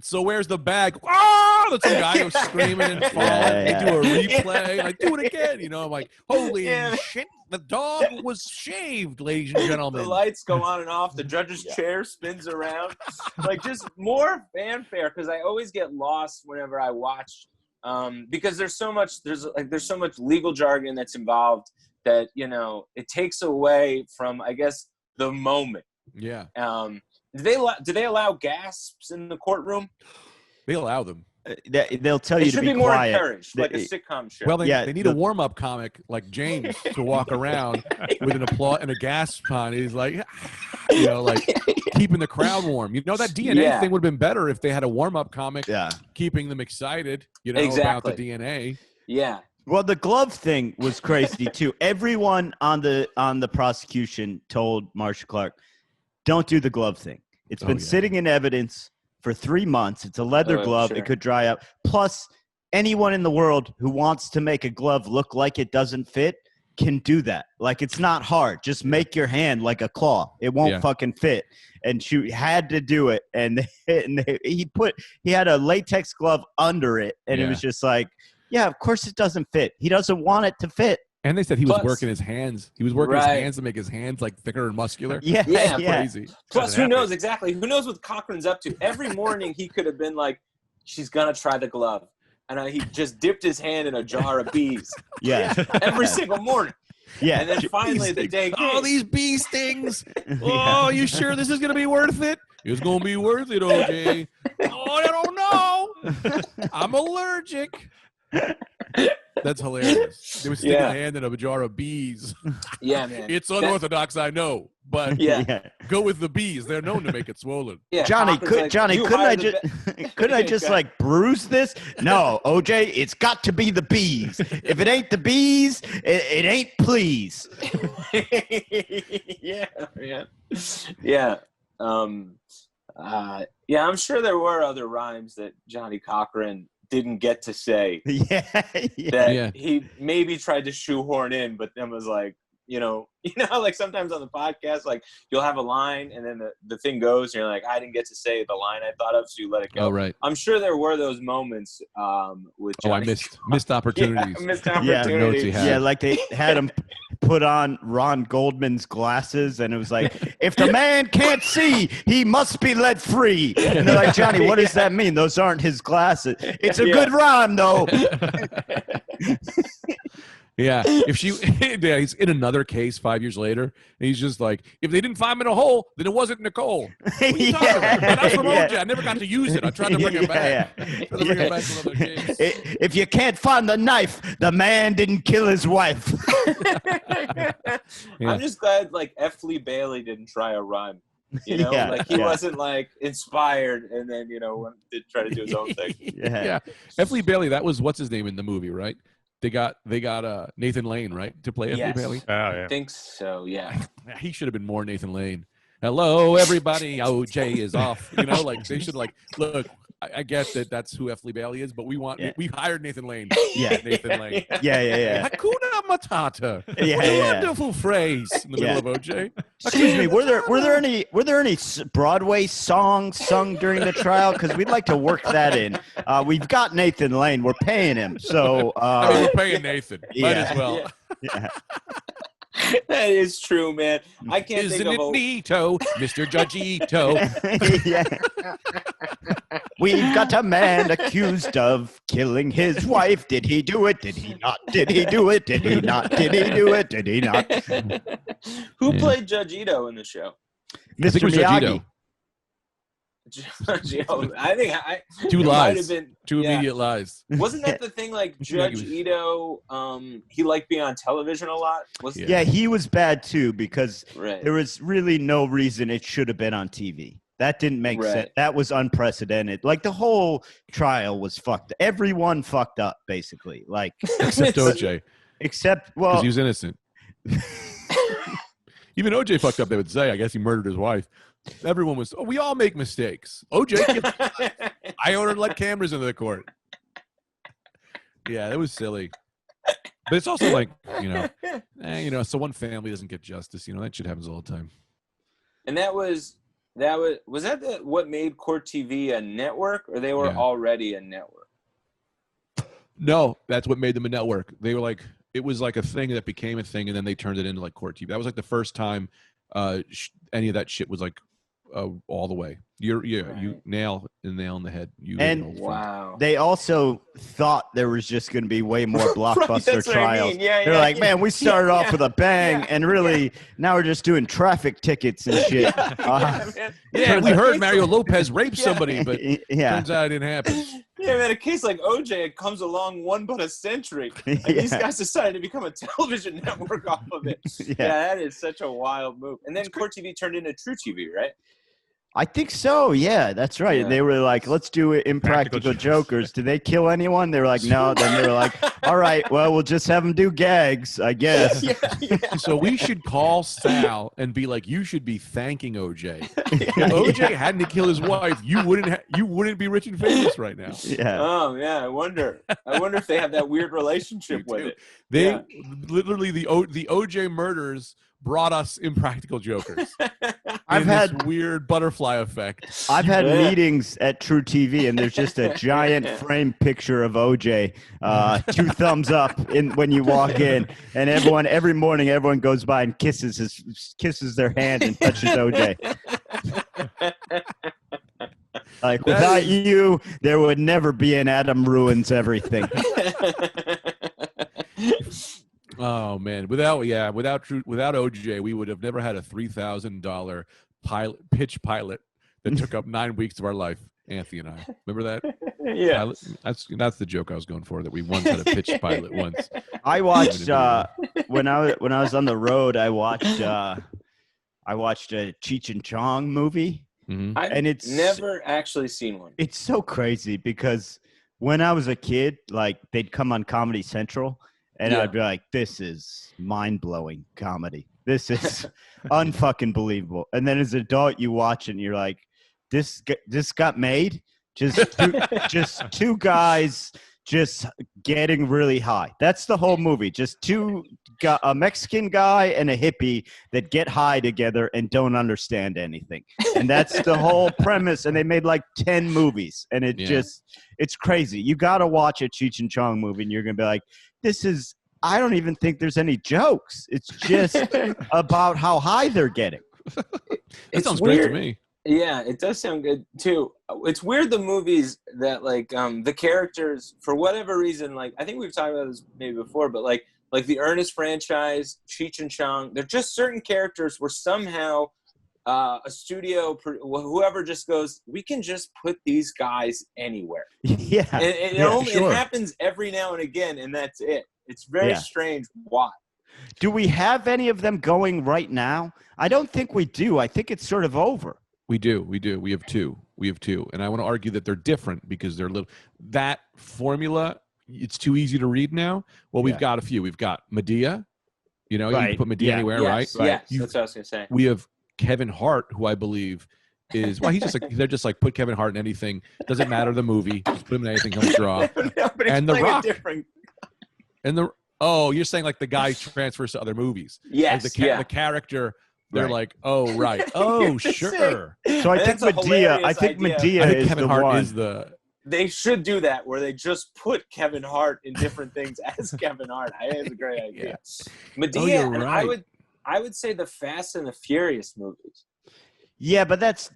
Speaker 2: so where's the bag? Oh, that's some guy who's screaming and falling. They do a replay, like, do it again. You know, I'm like, holy shit, the dog was shaved, ladies and gentlemen.
Speaker 3: The lights go on and off. The judge's chair spins around. Like, just more fanfare, because I always get lost whenever I watch. Because there's so much legal jargon that's involved that, you know, it takes away from, I guess, the moment.
Speaker 2: Yeah.
Speaker 3: Do they allow gasps in the courtroom?
Speaker 2: They allow them.
Speaker 4: they'll tell
Speaker 3: They
Speaker 4: you
Speaker 3: should
Speaker 4: to be
Speaker 3: more
Speaker 4: quiet.
Speaker 3: encouraged, like a sitcom show.
Speaker 2: Well, they need a
Speaker 4: the-
Speaker 2: warm-up comic like James to walk around with an applause and a gasp on. He's like, like keeping the crowd warm. You know, that DNA thing would have been better if they had a warm-up comic keeping them excited, about the DNA.
Speaker 3: Yeah.
Speaker 4: Well, the glove thing was crazy too. Everyone on the prosecution told Marsha Clark, don't do the glove thing. It's been sitting in evidence for 3 months. It's a leather glove. Sure. It could dry up. Plus, anyone in the world who wants to make a glove look like it doesn't fit can do that. Like, it's not hard. Just make your hand like a claw. It won't fucking fit. And she had to do it. And he had a latex glove under it. And it was just like, yeah, of course it doesn't fit. He doesn't want it to fit.
Speaker 2: And they said he was working his hands. He was working his hands to make his hands like thicker and muscular.
Speaker 3: Yeah.
Speaker 2: Crazy.
Speaker 3: Plus, who knows exactly? Who knows what Cochran's up to? Every morning he could have been like, she's gonna try the glove, and he just dipped his hand in a jar of bees. Every single morning. Yeah, and then finally the day.
Speaker 2: Oh, these bee stings! Oh, you sure this is gonna be worth it? It's gonna be worth it, OJ. Oh, I don't know. I'm allergic. That's hilarious. They were sticking a hand in a jar of bees.
Speaker 3: Yeah, man.
Speaker 2: It's unorthodox, I know, but go with the bees. They're known to make it swollen.
Speaker 4: Yeah, Johnny, couldn't I just like bruise this? No, OJ, it's got to be the bees. If it ain't the bees, it ain't please.
Speaker 3: Yeah. I'm sure there were other rhymes that Johnny Cochran didn't get to say that he maybe tried to shoehorn in, but then was like, like sometimes on the podcast, like you'll have a line and then the thing goes and you're like, I didn't get to say the line I thought of, so you let it go.
Speaker 2: Oh, right.
Speaker 3: I'm sure there were those moments with Johnny.
Speaker 2: I missed opportunities.
Speaker 3: Missed opportunities.
Speaker 4: Yeah, like they had him put on Ron Goldman's glasses and it was like, if the man can't see, he must be let free. And they're like, Johnny, what does that mean? Those aren't his glasses. It's a good rhyme, though.
Speaker 2: Yeah, he's in another case 5 years later, and he's just like, if they didn't find him in a hole, then it wasn't Nicole. What are you talking about? That's from OJ. I never got to use it. I tried to bring it back.
Speaker 4: If you can't find the knife, the man didn't kill his wife.
Speaker 3: I'm just glad, like, F. Lee Bailey didn't try a rhyme. He wasn't like inspired and then did try to do his own thing.
Speaker 2: F. Lee Bailey, that was what's his name in the movie, right? They got Nathan Lane, right, to play F. Lee Bailey?
Speaker 1: Oh, yeah.
Speaker 3: I think so, yeah.
Speaker 2: He should have been more Nathan Lane. Hello, everybody. OJ is off. They should look. I get that that's who F. Lee Bailey is, but we hired Nathan Lane. Nathan Lane.
Speaker 4: Yeah.
Speaker 2: Hakuna Matata.
Speaker 4: Yeah,
Speaker 2: what a wonderful phrase in the middle of OJ.
Speaker 4: Excuse me. Were there any Broadway songs sung during the trial? Because we'd like to work that in. We've got Nathan Lane. We're paying him, so
Speaker 2: we're paying Nathan. Might as well.
Speaker 4: Yeah.
Speaker 3: That is true, man. I can't
Speaker 2: Isn't
Speaker 3: think of
Speaker 2: it neato, Mr. Judgeito?
Speaker 4: We've got a man accused of killing his wife. Did he do it? Did he not? Did he do it? Did he not? Did he do it? Did he not?
Speaker 3: Who played Judge Ito in the show?
Speaker 4: Mr. Miyagi.
Speaker 3: I think
Speaker 2: two lies. Two
Speaker 3: Yeah.
Speaker 2: immediate lies.
Speaker 3: Wasn't that the thing? Like Judge Ito, he liked being on television a lot.
Speaker 4: Yeah, he was bad too because
Speaker 3: Right.
Speaker 4: there was really no reason it should have been on TV. That didn't make
Speaker 3: Right.
Speaker 4: sense. That was unprecedented. Like the whole trial was fucked. Everyone fucked up basically. Like
Speaker 2: Except OJ.
Speaker 4: except
Speaker 2: Because he was innocent. Even OJ fucked up, they would say. I guess he murdered his wife. Everyone was, we all make mistakes. OJ, I ordered like cameras into the court. Yeah, that was silly. But it's also like, so one family doesn't get justice. That shit happens all the time.
Speaker 3: And was that what made Court TV a network, or they were already a network?
Speaker 2: No, that's what made them a network. They were like, it was like a thing that became a thing, and then they turned it into like Court TV. That was like the first time any of that shit was like all the way. You nail in the head.
Speaker 3: Wow.
Speaker 4: They also thought there was just going to be way more blockbuster trials. They're like, man, we started off with a bang, and really now we're just doing traffic tickets and shit.
Speaker 2: We heard Mario Lopez raped somebody, but turns out it didn't happen.
Speaker 3: Yeah, man, a case like OJ, it comes along one but a century. And these guys decided to become a television network off of it. Yeah, that is such a wild move. And then Court TV turned into True TV, right?
Speaker 4: I think so. Yeah, that's right.
Speaker 3: Yeah.
Speaker 4: And they were like, let's do it Impractical Jokers. Did they kill anyone? They were like, no. Then they were like, all right, well, we'll just have them do gags, I guess.
Speaker 2: So we should call Sal and be like, you should be thanking OJ. If OJ hadn't to kill his wife, you wouldn't be rich and famous right now.
Speaker 4: Yeah.
Speaker 3: Oh, yeah. I wonder if they have that weird relationship with it.
Speaker 2: They literally the OJ murders brought us Impractical Jokers.
Speaker 4: I've had
Speaker 2: this weird butterfly effect.
Speaker 4: I've had meetings at True TV, and there's just a giant frame picture of OJ, 2 thumbs up when you walk in, and every morning everyone goes by and kisses their hand and touches OJ. Like, without you, there would never be an Adam Ruins Everything.
Speaker 2: Oh man! Without OJ, we would have never had a $3,000 pitch pilot that took up 9 weeks of our life. Anthony and I remember that.
Speaker 3: Yeah,
Speaker 2: that's the joke I was going for. That we once had a pitch pilot once.
Speaker 4: I watched when I was on the road. I watched a Cheech and Chong movie, and it's
Speaker 3: never actually seen one.
Speaker 4: It's so crazy because when I was a kid, like they'd come on Comedy Central. And I'd be like, this is mind-blowing comedy. This is unfucking believable. And then as an adult, you watch it and you're like, this got made? Just two guys just getting really high. That's the whole movie. Just a Mexican guy and a hippie that get high together and don't understand anything. And that's the whole premise. And they made like 10 movies. And it's crazy. You got to watch a Cheech and Chong movie and you're going to be like, I don't even think there's any jokes. It's just about how high they're getting.
Speaker 2: That sounds great to me.
Speaker 3: Yeah, it does sound good too. It's weird the movies that like the characters for whatever reason, like I think we've talked about this maybe before, but like the Ernest franchise, Cheech and Chong, they're just certain characters where somehow a studio, whoever just goes, we can just put these guys anywhere.
Speaker 4: Yeah.
Speaker 3: And it happens every now and again, and that's it. It's very strange why.
Speaker 4: Do we have any of them going right now? I don't think we do. I think it's sort of over.
Speaker 2: We do. We have two. And I want to argue that they're different because they're little. That formula, it's too easy to read now. Well, we've got a few. We've got Medea. You know, you can put Medea anywhere, right?
Speaker 3: Yes, that's what I was going to say.
Speaker 2: We have Kevin Hart, who I believe is they're just like put Kevin Hart in anything. Doesn't matter the movie. Just put him in anything he'll draw. And The Rock. You're saying like the guy transfers to other movies.
Speaker 3: Yes.
Speaker 2: Like the character. They're like, oh right, oh sure.
Speaker 4: So I think Medea is
Speaker 2: Kevin
Speaker 4: the
Speaker 2: Hart
Speaker 4: one.
Speaker 2: is the.
Speaker 3: They should do that where they just put Kevin Hart in different things as Kevin Hart. I think it's a great idea. Medea,
Speaker 2: you're right.
Speaker 3: And I would say the Fast and the Furious movies.
Speaker 4: Yeah, but that's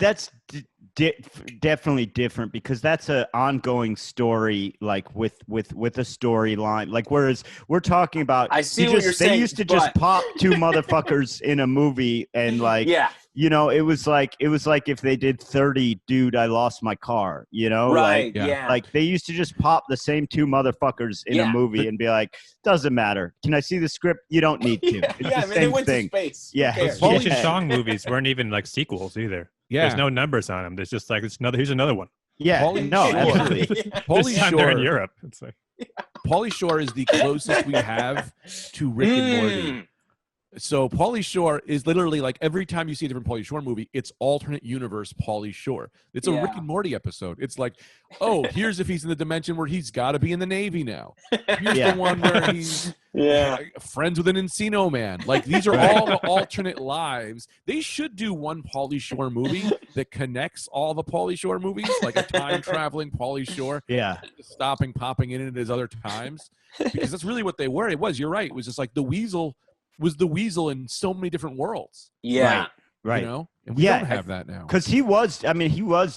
Speaker 4: definitely different because that's an ongoing story, like with a storyline. Like whereas we're talking about,
Speaker 3: I see what you're saying.
Speaker 4: They used to just pop 2 motherfuckers in a movie and like, you know, it was like if they did 30, dude, I lost my car. You know,
Speaker 3: right?
Speaker 4: Like they used to just pop the same 2 motherfuckers in a movie and be like, doesn't matter. Can I see the script? You don't need to. It's the same
Speaker 3: they went
Speaker 4: thing.
Speaker 3: to space.
Speaker 4: Yeah,
Speaker 1: Pauly Shore movies weren't even like sequels either. Yeah, there's no numbers on them. There's just like here's another one.
Speaker 4: Yeah, absolutely.
Speaker 2: Pauly Shore,
Speaker 1: they're in Europe. It's like
Speaker 2: Pauly Shore is the closest we have to Rick and Morty. So Pauly Shore is literally like every time you see a different Pauly Shore movie, it's alternate universe Pauly Shore. It's a Rick and Morty episode. It's like, oh, here's if he's in the dimension where he's got to be in the Navy now. Here's the one where he's friends with an Encino Man. Like these are all the alternate lives. They should do one Pauly Shore movie that connects all the Pauly Shore movies, like a time traveling Pauly Shore.
Speaker 4: Yeah,
Speaker 2: popping in at his other times, because that's really what they were. It was. You're right. It was just like the Weasel was the Weasel in so many different worlds.
Speaker 4: Yeah. Right.
Speaker 2: You know? And we don't have that now.
Speaker 4: Because he was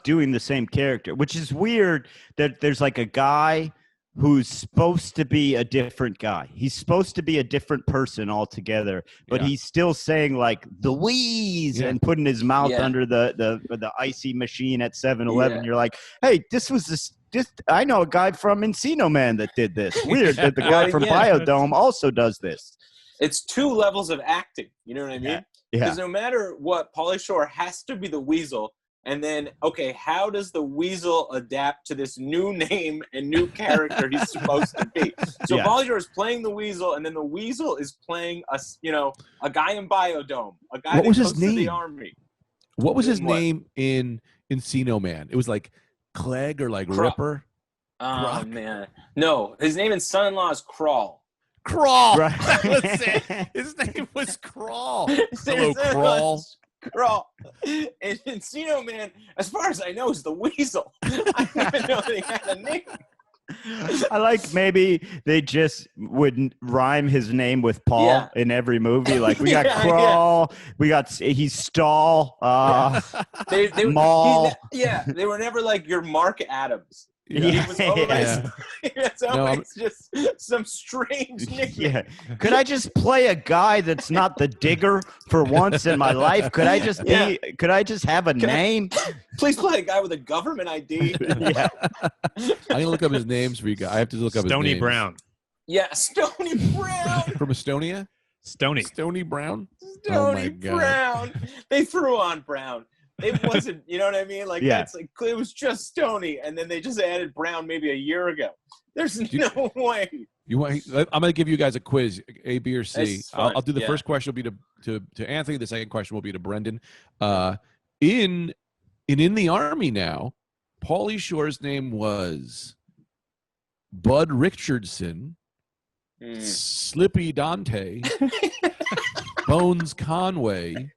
Speaker 4: doing the same character, which is weird that there's like a guy who's supposed to be a different guy. He's supposed to be a different person altogether, but he's still saying like the wheeze and putting his mouth under the icy machine at 7-Eleven. You're like, hey, this was I know a guy from Encino Man that did this. Weird that the guy from Biodome also does this.
Speaker 3: It's 2 levels of acting. You know what I mean?
Speaker 4: Yeah.
Speaker 3: Because no matter what, Pauly Shore has to be the Weasel. And then, okay, how does the Weasel adapt to this new name and new character he's supposed to be? So Pauly Shore is playing the Weasel, and then the Weasel is playing a guy in Biodome, a guy that goes to the army.
Speaker 2: What was his name in Encino Man? It was like Clegg or like Ripper.
Speaker 3: Oh man, no, his name in Son-in-Law is Crawl.
Speaker 2: Crawl.
Speaker 4: Right.
Speaker 2: His name was Crawl.
Speaker 3: Hello,
Speaker 2: Crawl.
Speaker 3: Crawl. And Encino Man, as far as I know, is the Weasel. I didn't even know they had a name.
Speaker 4: I like maybe they just would rhyme his name with Paul in every movie. Like we got Crawl, we got he's Stall,
Speaker 3: they
Speaker 4: Mall.
Speaker 3: They were never like your Mark Adams.
Speaker 2: Yeah.
Speaker 3: It was always, it's always just some strange nickname.
Speaker 4: Yeah. Could I just play a guy that's not the Digger for once in my life? Could I just be? Could I just have a name?
Speaker 3: Please play a guy with a government ID.
Speaker 4: Yeah.
Speaker 2: I'm gonna look up his names for you guys. I have to look up his
Speaker 1: Stony
Speaker 2: names.
Speaker 1: Brown.
Speaker 3: Yeah, Stony Brown.
Speaker 2: From Estonia.
Speaker 1: Stony
Speaker 2: Brown.
Speaker 3: Stony Brown. They threw on Brown. It wasn't, you know what I mean? Like, that's like, it was just Stony, and then they just added Brown maybe a year ago. There's no way.
Speaker 2: I'm going to give you guys a quiz, A, B, or C. I'll do the first question will be to Anthony. The second question will be to Brendan. In the Army now, Pauly Shore's name was Bud Richardson, Slippy Dante, Bones Conway,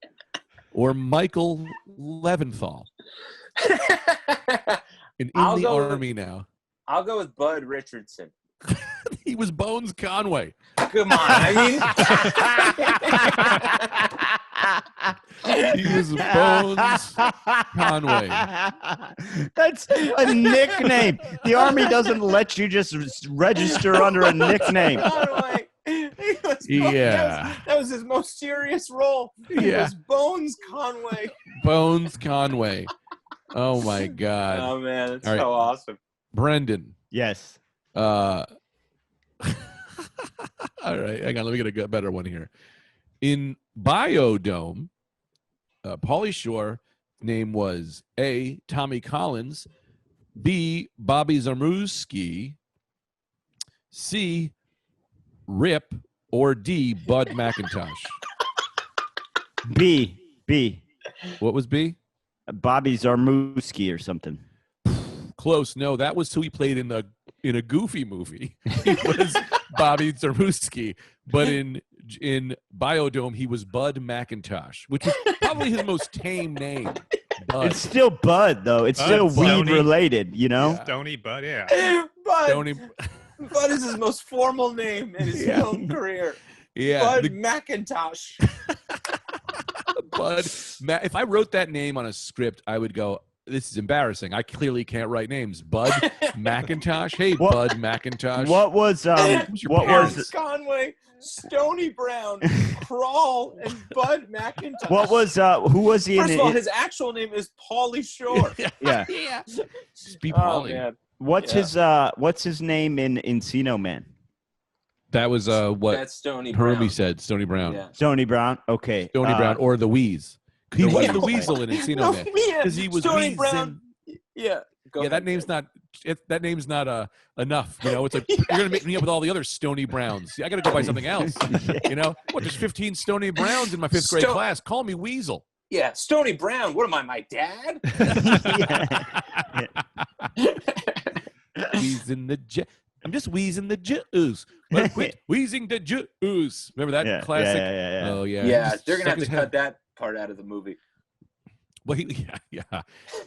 Speaker 2: or Michael Leventhal. In the Army now.
Speaker 3: I'll go with Bud Richardson.
Speaker 2: He was Bones Conway.
Speaker 3: Come on,
Speaker 2: He was Bones Conway.
Speaker 4: That's a nickname. The Army doesn't let you just register under a nickname.
Speaker 3: Conway. That was his most serious role. It was Bones Conway.
Speaker 2: Bones Conway. Oh my God.
Speaker 3: Oh man, that's so awesome.
Speaker 2: Brendan.
Speaker 4: Yes.
Speaker 2: All right, hang on. Let me get a better one here. In Biodome, Pauly Shore name was A, Tommy Collins, B, Bobby Zarmouski, C, Rip, or D, Bud McIntosh.
Speaker 4: B.
Speaker 2: What was B?
Speaker 4: Bobby Zarmouski or something.
Speaker 2: Close. No, that was who he played in a Goofy movie. He was Bobby Zarmouski, but in Biodome he was Bud McIntosh, which is probably his most tame name. Bud.
Speaker 4: It's still Bud though. It's still weed related, you know.
Speaker 1: Stony Bud,
Speaker 3: Bud is his most formal name in his film career.
Speaker 2: Yeah,
Speaker 3: Bud McIntosh.
Speaker 2: Bud. If I wrote that name on a script, I would go, this is embarrassing. I clearly can't write names. Bud McIntosh. Hey, Bud McIntosh.
Speaker 4: What was
Speaker 3: Conway, Stony Brown, Crawl, and Bud McIntosh.
Speaker 4: What was who was he?
Speaker 3: First of all, his actual name is Pauly Shore.
Speaker 4: Yeah.
Speaker 2: Just be Pauly.
Speaker 3: Man.
Speaker 4: What's his name in Encino Man?
Speaker 2: That was what
Speaker 3: that's Stony Brown.
Speaker 2: Hermie said. Stony Brown.
Speaker 3: Yeah.
Speaker 4: Stony Brown. Okay.
Speaker 2: Stony Brown or the Wheeze. He was the Weasel in Encino Man because he was
Speaker 3: Stony Brown. Yeah.
Speaker 2: That name's not. That name's not enough. You know, it's like you're gonna make me up with all the other Stony Browns. I got to go by something else. You know, there's 15 Stony Browns in my 5th grade class. Call me Weasel.
Speaker 3: Yeah, Stony Brown. What am I, my dad?
Speaker 2: Wheezing the I'm just wheezing the juice. Quit wheezing the juice. Remember that classic?
Speaker 4: Yeah.
Speaker 2: Oh yeah.
Speaker 3: Yeah, they're gonna have to cut that part out of the movie.
Speaker 2: Well,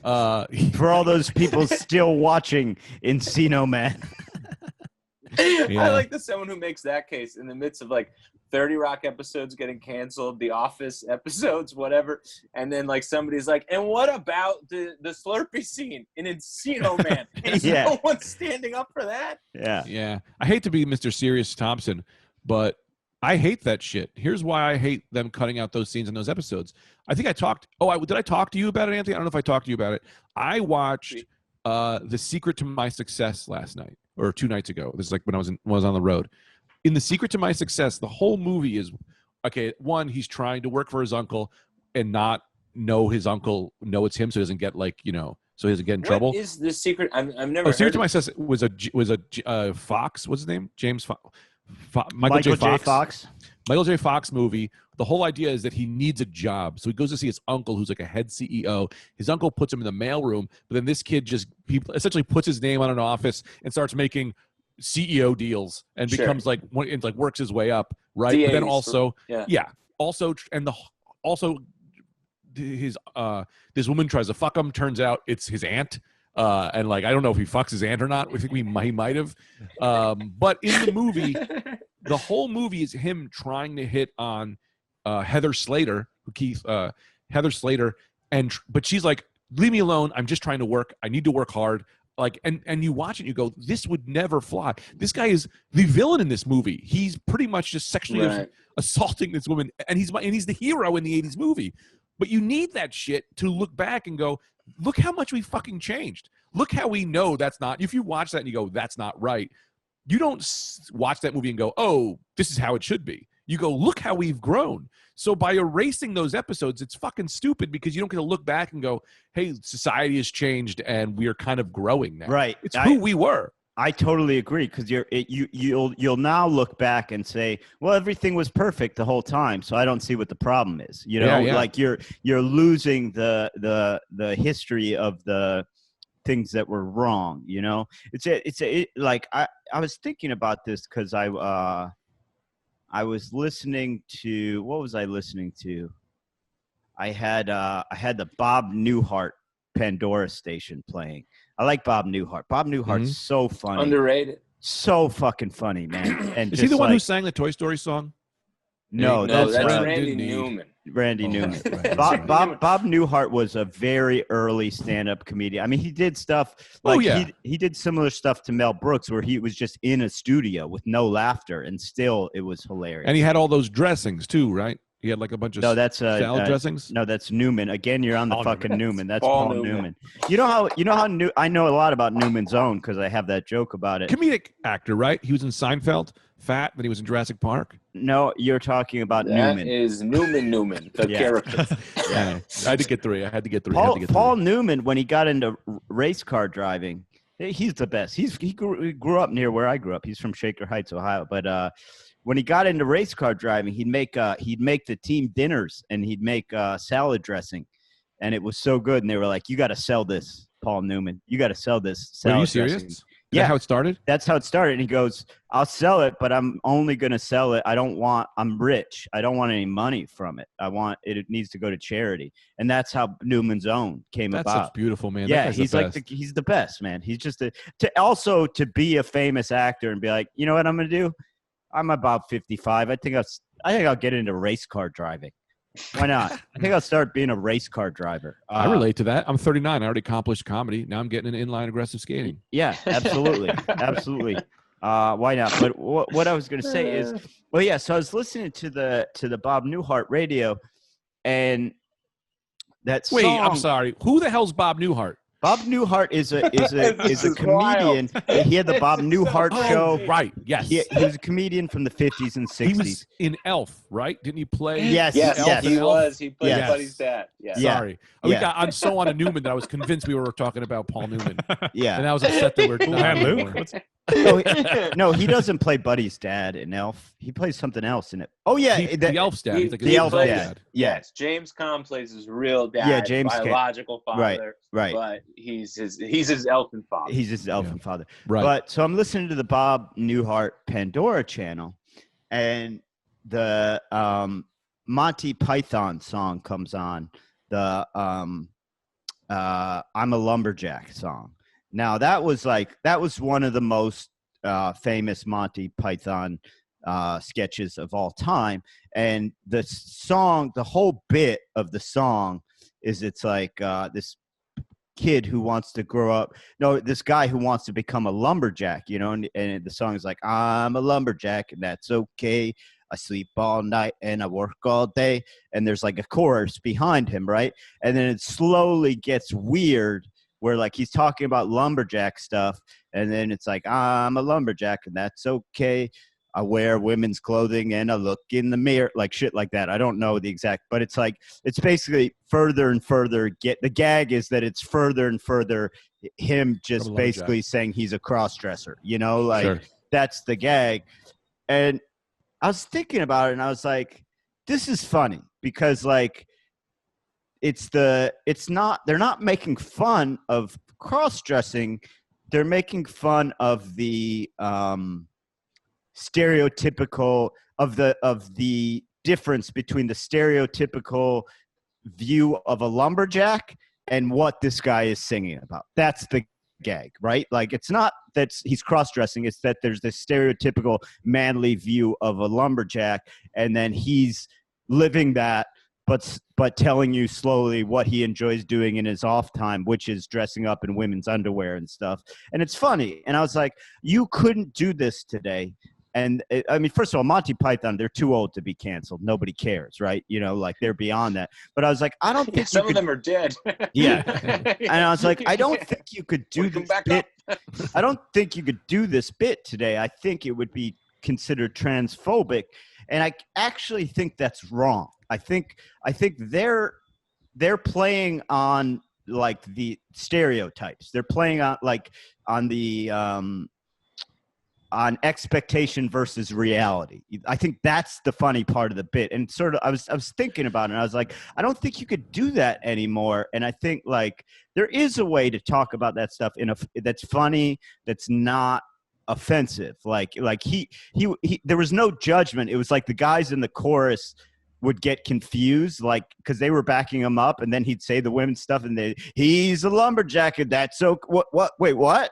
Speaker 4: For all those people still watching Encino Man.
Speaker 3: I like the someone who makes that case in the midst of like 30 Rock episodes getting canceled, The Office episodes, whatever, and then like somebody's like, and what about the Slurpee scene in Encino Man? And no one's standing up for that.
Speaker 4: Yeah.
Speaker 2: I hate to be Mr. Serious Thompson, but I hate that shit. Here's why I hate them cutting out those scenes in those episodes. I think I talked. Did I talk to you about it, Anthony? I don't know if I talked to you about it. I watched The Secret to My Success last night or 2 nights ago. This is like when I was on the road. In The Secret to My Success, the whole movie is okay. One, he's trying to work for his uncle and not know his uncle know it's him, so he doesn't get so he doesn't get in trouble.
Speaker 3: What is The Secret? I've never heard
Speaker 2: Secret to
Speaker 3: of
Speaker 2: My Success was a Fox. What's his name? Michael J. Fox. Michael J. Fox movie. The whole idea is that he needs a job. So he goes to see his uncle, who's like a head CEO. His uncle puts him in the mailroom, but then this kid essentially puts his name on an office and starts making CEO deals and becomes works his way up, right? But then also, this woman tries to fuck him. Turns out it's his aunt. And I don't know if he fucks his aunt or not. We think he might have. But in the movie, the whole movie is him trying to hit on Heather Slater, but she's like, leave me alone. I'm just trying to work. I need to work hard. And you watch it, and you go, this would never fly. This guy is the villain in this movie. He's pretty much just sexually assaulting this woman, and he's the hero in the 80s movie. But you need that shit to look back and go, look how much we fucking changed. Look how we know that's not. If you watch that and you go, that's not right, you don't watch that movie and go, oh, this is how it should be. You go, look how we've grown. So by erasing those episodes, it's fucking stupid because you don't get to look back and go, hey, society has changed and we are kind of growing now.
Speaker 4: Right.
Speaker 2: It's who we were.
Speaker 4: I totally agree because you'll now look back and say, well, everything was perfect the whole time, so I don't see what the problem is. Like you're losing the history of the things that were wrong. I was thinking about this because I was listening to, what was I listening to? I had the Bob Newhart Pandora station playing. I like Bob Newhart. Bob Newhart's so funny.
Speaker 3: Underrated.
Speaker 4: So fucking funny, man. And
Speaker 2: is he the one who sang the Toy Story song?
Speaker 4: No,
Speaker 3: that's Randy Newman.
Speaker 4: Randy Newman. Bob Newhart was a very early stand-up comedian. I mean, he did stuff he did similar stuff to Mel Brooks, where he was just in a studio with no laughter, and still it was hilarious.
Speaker 2: And he had all those dressings too, right? He had like a bunch of salad dressings.
Speaker 4: No, that's Newman. Again, you're on the fucking Newman. That's Paul Newman. You know how I know a lot about Newman's Own because I have that joke about it.
Speaker 2: Comedic actor, right? He was in Seinfeld, fat, then he was in Jurassic Park.
Speaker 4: No, you're talking about Newman.
Speaker 3: That is Newman, the character.
Speaker 2: Yeah. I had to get three.
Speaker 4: Paul Newman, when he got into race car driving, he's the best. He grew up near where I grew up. He's from Shaker Heights, Ohio, but when he got into race car driving, he'd make the team dinners and he'd make salad dressing, and it was so good. And they were like, "You got to sell this, Paul Newman. You got to sell this salad."
Speaker 2: Are you serious?
Speaker 4: Dressing.
Speaker 2: Is that how it started?
Speaker 4: That's how it started. And he goes, "I'll sell it, but I'm only going to sell it. I'm rich. I don't want any money from it. It needs to go to charity." And that's how Newman's Own came about.
Speaker 2: That's beautiful, man.
Speaker 4: Yeah, he's he's the best, man. He's just to be a famous actor and be like, you know what I'm going to do? I'm about 55. I think I'll get into race car driving. Why not? I think I'll start being a race car driver.
Speaker 2: I relate to that. I'm 39. I already accomplished comedy. Now I'm getting into inline aggressive skating.
Speaker 4: Yeah, absolutely. Absolutely. Why not? But what I was going to say is, so I was listening to the Bob Newhart radio, and that song.
Speaker 2: Wait, I'm sorry. Who the hell's Bob Newhart?
Speaker 4: Bob Newhart is a comedian. He had the Bob Newhart show.
Speaker 2: Right. Yes.
Speaker 4: He was a comedian from the 50s and 60s.
Speaker 2: He was in Elf, right? Didn't he play?
Speaker 4: Yes.
Speaker 3: He was. He played Buddy's dad. Yeah.
Speaker 2: Sorry. I'm so on a Newman that I was convinced we were talking about Paul Newman.
Speaker 4: Yeah.
Speaker 2: And I was upset that we're not
Speaker 1: Luke.
Speaker 4: No, he doesn't play Buddy's dad in Elf. He plays something else in it. Oh yeah,
Speaker 2: the Elf's dad. He's like
Speaker 4: the Elf's dad.
Speaker 3: Yes, James Caan plays his real dad.
Speaker 4: Yeah, James
Speaker 3: biological father.
Speaker 4: Right.
Speaker 3: But he's his elfin father.
Speaker 4: He's his elfin father.
Speaker 2: Right.
Speaker 4: But so I'm listening to the Bob Newhart Pandora channel, and the Monty Python song comes on. The I'm a Lumberjack song. Now that was one of the most famous Monty Python sketches of all time, and the whole bit of the song is it's like this kid who wants to grow up. No, this guy who wants to become a lumberjack, and the song is like, I'm a lumberjack, and that's okay. I sleep all night and I work all day. And there's like a chorus behind him, right? And then it slowly gets weird where like he's talking about lumberjack stuff, and then it's like, I'm a lumberjack and that's okay. I wear women's clothing and I look in the mirror, like shit like that. I don't know the exact, but it's like, it's basically further and further the gag is that it's further and further him just basically saying he's a cross-dresser, you know, like
Speaker 2: Sure.
Speaker 4: That's the gag. And I was thinking about it and I was like, this is funny because like, they're not making fun of cross-dressing. They're making fun of the, stereotypical of the difference between the stereotypical view of a lumberjack and what this guy is singing about. That's the gag, right? Like it's not that he's cross-dressing, it's that there's this stereotypical manly view of a lumberjack, and then he's living that but telling you slowly what he enjoys doing in his off time, which is dressing up in women's underwear and stuff. And it's funny. And I was like, you couldn't do this today. And I mean, first of all, Monty Python, they're too old to be canceled. Nobody cares, right? You know, like they're beyond that. But I was like, I don't think
Speaker 3: some of them are dead.
Speaker 4: Yeah. And I was like, I don't think you could do this bit. I don't think you could do this bit today. I think it would be considered transphobic. And I actually think that's wrong. I think they're playing on like the stereotypes. They're playing on like on the on expectation versus reality. I think that's the funny part of the bit. And sort of, I was thinking about it and I was like, I don't think you could do that anymore. And I think like there is a way to talk about that stuff that's funny, that's not offensive. Like he there was no judgment. It was like the guys in the chorus would get confused, like, because they were backing him up, and then he'd say the women's stuff, and he's a lumberjack, and that's so wait, what?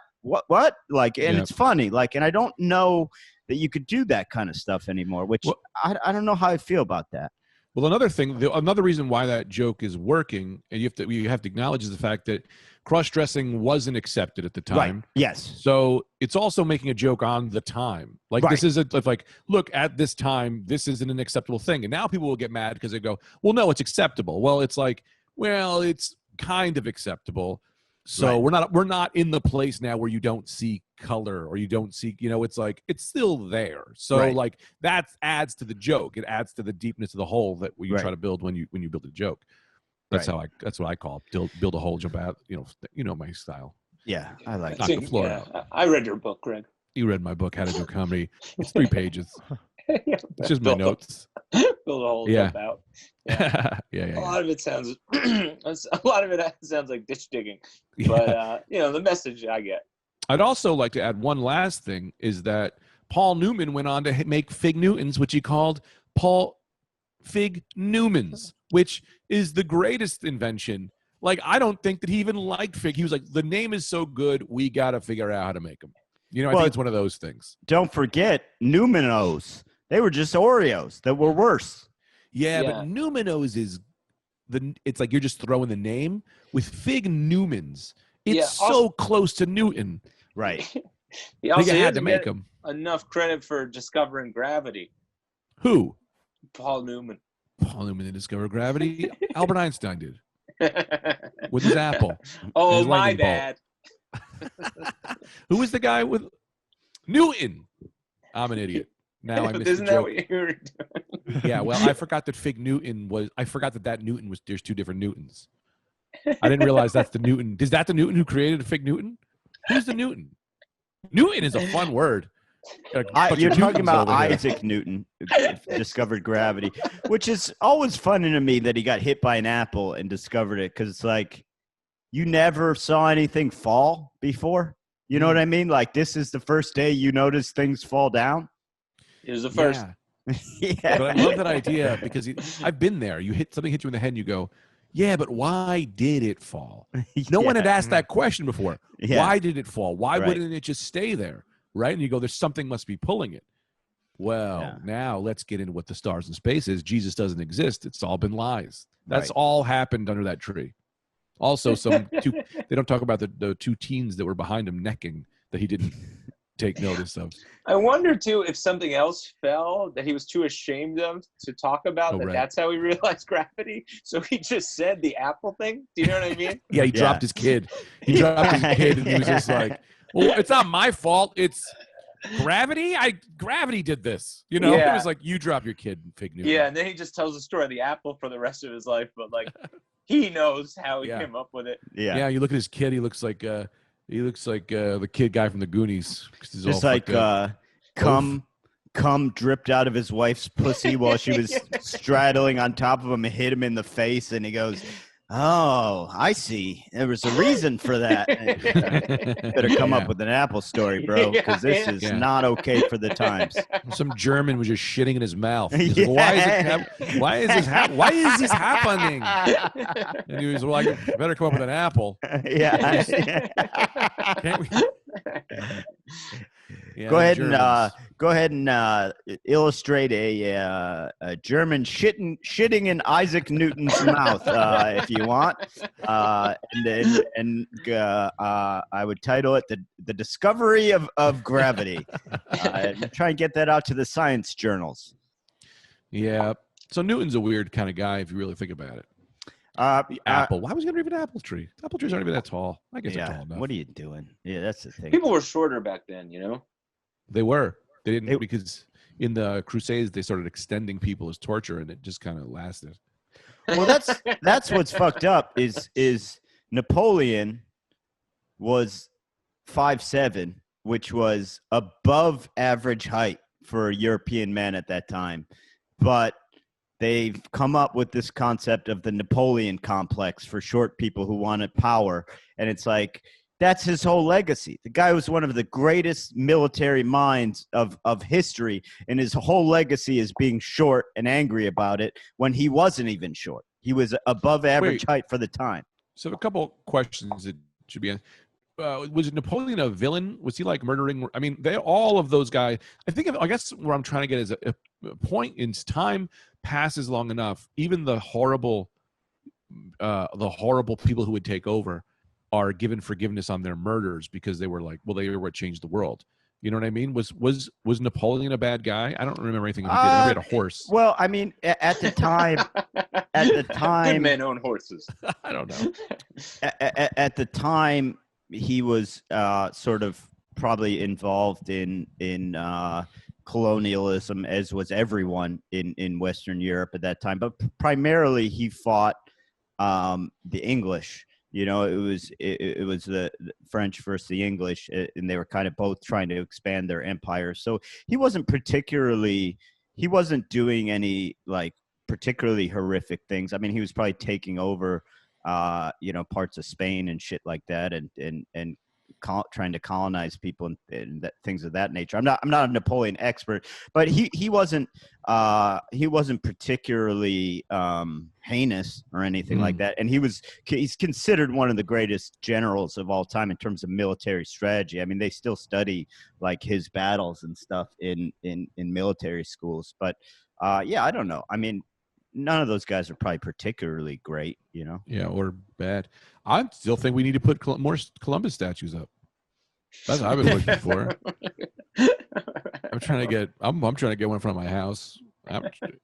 Speaker 4: Like, and It's funny, like, and I don't know that you could do that kind of stuff anymore, which I don't know how I feel about that.
Speaker 2: Well, another reason why that joke is working, and you have to acknowledge, is the fact that cross-dressing wasn't accepted at the time.
Speaker 4: Right. Yes.
Speaker 2: So it's also making a joke on the time. Like, This isn't like, look, at this time, this isn't an acceptable thing. And now people will get mad because they go, well, no, it's acceptable. Well, it's like, well, it's kind of acceptable. So we're not in the place now where you don't see color or you don't see, it's like, it's still there. So like that adds to the joke. It adds to the deepness of the hole that you try to build when you build a joke. That's that's what I call it. Build a hole, jump out, my style.
Speaker 4: Yeah. I like
Speaker 2: knock the floor out.
Speaker 3: I read your book, Greg.
Speaker 2: You read my book, How to Do Comedy. It's 3 pages. It's just my notes.
Speaker 3: Build a hole, jump out.
Speaker 2: Yeah.
Speaker 3: A lot of it sounds like ditch digging, but the message I get.
Speaker 2: I'd also like to add one last thing, is that Paul Newman went on to make Fig Newtons, which he called Paul Fig Newmans, which is the greatest invention. Like, I don't think that he even liked Fig. He was like, the name is so good, we got to figure out how to make them. I think it's one of those things.
Speaker 4: Don't forget Newmanos. They were just Oreos that were worse.
Speaker 2: Yeah, but Newmanos is it's like you're just throwing the name. With Fig Newmans, it's so close to Newton.
Speaker 4: Right.
Speaker 3: He also
Speaker 2: had to make them.
Speaker 3: Enough credit for discovering gravity.
Speaker 2: Who?
Speaker 3: Paul Newman.
Speaker 2: Paul Newman didn't discover gravity. Albert Einstein did. With his apple.
Speaker 3: Oh,
Speaker 2: his
Speaker 3: my bad.
Speaker 2: Who was the guy with Newton? I'm an idiot. Now I missed
Speaker 3: Isn't
Speaker 2: the
Speaker 3: that
Speaker 2: joke.
Speaker 3: what you were doing?
Speaker 2: Yeah, well, I forgot that Fig Newton was. I forgot that Newton was. There's 2 different Newtons. I didn't realize that's the Newton. Is that the Newton who created Fig Newton? Who's the Newton? Newton is a fun word.
Speaker 4: You're talking about Isaac Newton, who discovered gravity, which is always funny to me that he got hit by an apple and discovered it, because it's like, you never saw anything fall before. You know what I mean? Like, this is the first day you notice things fall down.
Speaker 3: It was the first.
Speaker 2: Yeah. But I love that idea, because I've been there. Something hit you in the head and you go, yeah, but why did it fall? No one had asked that question before. Yeah. Why did it fall? Why wouldn't it just stay there? Right? And you go, there's something must be pulling it. Well, now let's get into what the stars and space is. Jesus doesn't exist. It's all been lies. That's all happened under that tree. Also, they don't talk about the 2 teens that were behind him necking that he didn't take notice of.
Speaker 3: I wonder too if something else fell that he was too ashamed of to talk about.
Speaker 2: Right.
Speaker 3: That's how he realized gravity. So he just said the apple thing. Do you know what I mean?
Speaker 2: Yeah, he dropped his kid. He dropped his kid, and he was just like, "Well, it's not my fault. It's gravity. Gravity did this." You know, it was like you drop your kid, Fig Newton.
Speaker 3: Yeah, and then he just tells the story of the apple for the rest of his life. But like, he knows how he came up with it.
Speaker 2: Yeah. You look at his kid. He looks like the kid guy from the Goonies.
Speaker 4: Just like cum dripped out of his wife's pussy while she was straddling on top of him and hit him in the face, and he goes, "Oh, I see. There was a reason for that." Better come up with an apple story, bro, because this is not okay for the times.
Speaker 2: Some German was just shitting in his mouth. Like, why is this happening? And he was like, "Better come up with an apple."
Speaker 4: Yeah.
Speaker 2: Can't we? Yeah,
Speaker 4: go ahead and illustrate a German shitting in Isaac Newton's mouth if you want, and I would title it the discovery of gravity. Try and get that out to the science journals.
Speaker 2: Yeah. So Newton's a weird kind of guy if you really think about it. Apple. Why was he going to leave an apple tree? Apple trees aren't even that tall. I guess they're tall enough.
Speaker 4: What are you doing? Yeah, that's the thing.
Speaker 3: People were shorter back then, you know?
Speaker 2: They were. They didn't because in the Crusades they started extending people as torture, and it just kind of lasted.
Speaker 4: Well, that's what's fucked up is Napoleon was 5'7", which was above average height for a European man at that time, but they've come up with this concept of the Napoleon complex for short people who wanted power. And it's like, that's his whole legacy. The guy was one of the greatest military minds of history. And his whole legacy is being short and angry about it when he wasn't even short. He was above average height for the time.
Speaker 2: So a couple questions that should be answered. Was Napoleon a villain? Was he like murdering? I mean, all of those guys. I guess where I'm trying to get is a point in time passes long enough. Even the horrible people who would take over are given forgiveness on their murders because they were like, well, they were what changed the world. You know what I mean? Was Napoleon a bad guy? I don't remember anything he did. He had a horse.
Speaker 4: Well, I mean, at the time,
Speaker 3: good men own horses.
Speaker 2: I don't know.
Speaker 4: At the time, he was sort of probably involved in colonialism, as was everyone in Western Europe at that time. But primarily, he fought the English. You know, it was the French versus the English, and they were kind of both trying to expand their empires. So he wasn't doing any like particularly horrific things. I mean, he was probably taking over parts of Spain and shit like that, and trying to colonize people and things of that nature. I'm not a Napoleon expert, but he wasn't particularly heinous or anything like that. And he's considered one of the greatest generals of all time in terms of military strategy. I mean, they still study like his battles and stuff in military schools. But I don't know. I mean, none of those guys are probably particularly great, you know?
Speaker 2: Yeah, or bad. I still think we need to put more Columbus statues up. That's what I've been looking for. I'm trying to get one in front of my house.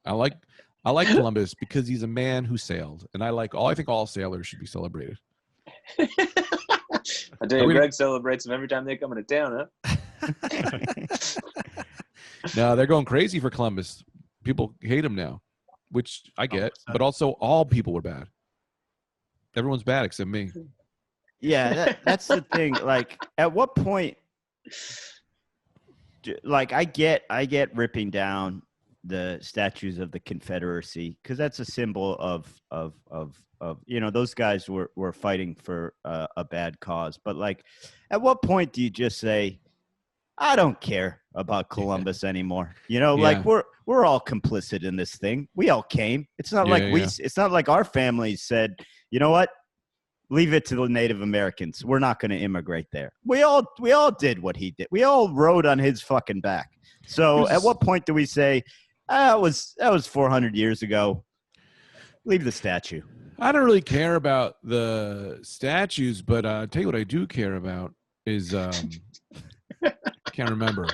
Speaker 2: I like Columbus because he's a man who sailed, and I think all sailors should be celebrated.
Speaker 3: I tell you, Greg celebrates them every time they come into town, huh?
Speaker 2: No, they're going crazy for Columbus. People hate him now, which I get, but also all people were bad. Everyone's bad except me.
Speaker 4: Yeah, that's the thing. Like, at what point? Like, I get ripping down the statues of the Confederacy because that's a symbol of those guys were fighting for a bad cause. But like, at what point do you just say, I don't care about Columbus anymore? You know, like we're all complicit in this thing. We all came. It's not it's not like our families said, you know what? Leave it to the Native Americans. We're not going to immigrate there. We all did what he did. We all rode on his fucking back. So at what point do we say, that was 400 years ago. Leave the statue.
Speaker 2: I don't really care about the statues, but I'll tell you what I do care about is can't remember.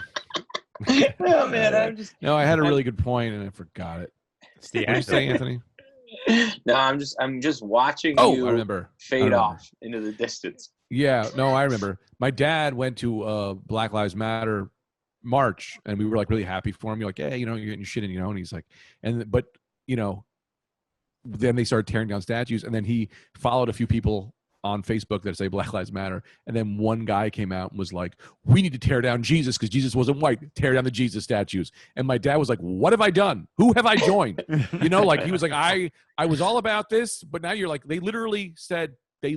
Speaker 3: Oh man, I'm just.
Speaker 2: No, I had a really good point and I forgot it.
Speaker 1: It's the
Speaker 2: What did you say, Anthony?
Speaker 3: No, I'm just watching
Speaker 2: Oh,
Speaker 3: you
Speaker 2: I remember.
Speaker 3: fade off into the distance.
Speaker 2: Yeah, no, I remember. My dad went to Black Lives Matter march, and we were like really happy for him. You're like, yeah, you know, you're getting your shit in, you know. And he's like, but you know, then they started tearing down statues, and then he followed a few people on Facebook that say Black Lives Matter, and then one guy came out and was like, we need to tear down Jesus because Jesus wasn't white. Tear down the Jesus statues. And my dad was like, what have I done? Who have I joined? You know, like he was like, I was all about this, but now you're like, they literally said a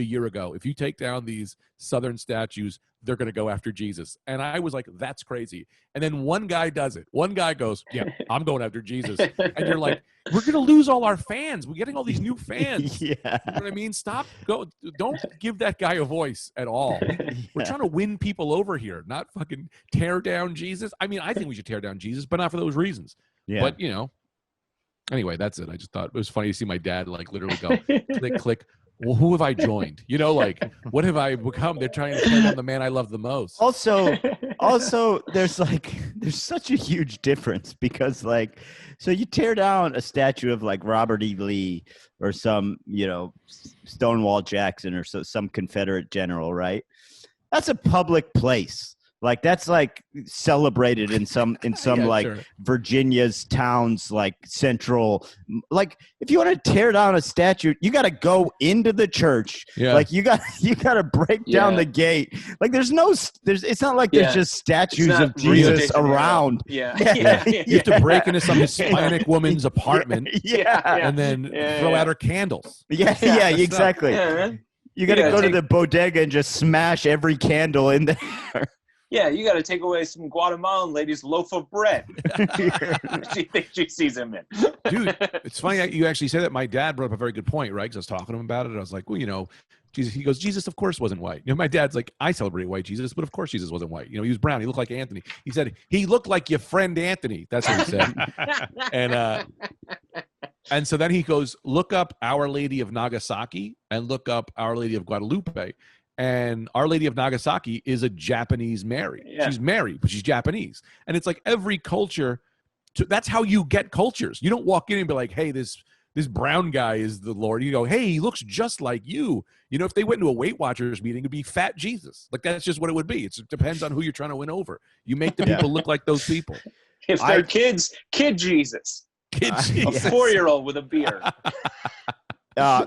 Speaker 2: year ago, if you take down these Southern statues, they're going to go after Jesus. And I was like, that's crazy. And then one guy does it. One guy goes, yeah, I'm going after Jesus. And you're like, we're going to lose all our fans. We're getting all these new fans.
Speaker 4: Yeah.
Speaker 2: You know what I mean? Don't give that guy a voice at all. We're trying to win people over here, not fucking tear down Jesus. I mean, I think we should tear down Jesus, but not for those reasons.
Speaker 4: Yeah.
Speaker 2: But, you know, anyway, that's it. I just thought it was funny to see my dad like literally go click, click. Well, who have I joined? You know, like, what have I become? They're trying to tear down the man I love the most.
Speaker 4: Also, there's such a huge difference because, like, so you tear down a statue of like Robert E. Lee or some, you know, Stonewall Jackson or some Confederate general, right? That's a public place. Like that's like celebrated in some
Speaker 2: Yeah,
Speaker 4: like
Speaker 2: sure.
Speaker 4: Virginia's towns, like central. Like if you want to tear down a statue, you got to go into the church.
Speaker 2: Yeah.
Speaker 4: Like you got to break down the gate. Like it's not like there's just statues of Jesus around.
Speaker 3: Yeah.
Speaker 2: You have to break into some Hispanic woman's apartment and then throw out her candles.
Speaker 4: Yeah, exactly.
Speaker 3: Yeah, man.
Speaker 4: You got to go to the bodega and just smash every candle in there.
Speaker 3: Yeah, you got to take away some Guatemalan lady's loaf of bread. She thinks she sees him in.
Speaker 2: Dude, it's funny that you actually say that. My dad brought up a very good point, right? Because I was talking to him about it. And I was like, well, you know, Jesus. He goes, Jesus, of course, wasn't white. You know, my dad's like, I celebrate white Jesus, but of course Jesus wasn't white. You know, he was brown. He looked like Anthony. He said, he looked like your friend Anthony. That's what he said. And so then he goes, look up Our Lady of Nagasaki and look up Our Lady of Guadalupe. And Our Lady of Nagasaki is a Japanese Mary. Yeah. She's Mary, but she's Japanese. And it's like every culture, that's how you get cultures. You don't walk in and be like, hey, this brown guy is the Lord. You go, hey, he looks just like you. You know, if they went to a Weight Watchers meeting, it'd be Fat Jesus. Like, that's just what it would be. It depends on who you're trying to win over. You make the people look like those people.
Speaker 3: If they're kids, Kid Jesus.
Speaker 2: Kid Jesus.
Speaker 3: A 4-year-old with a beard.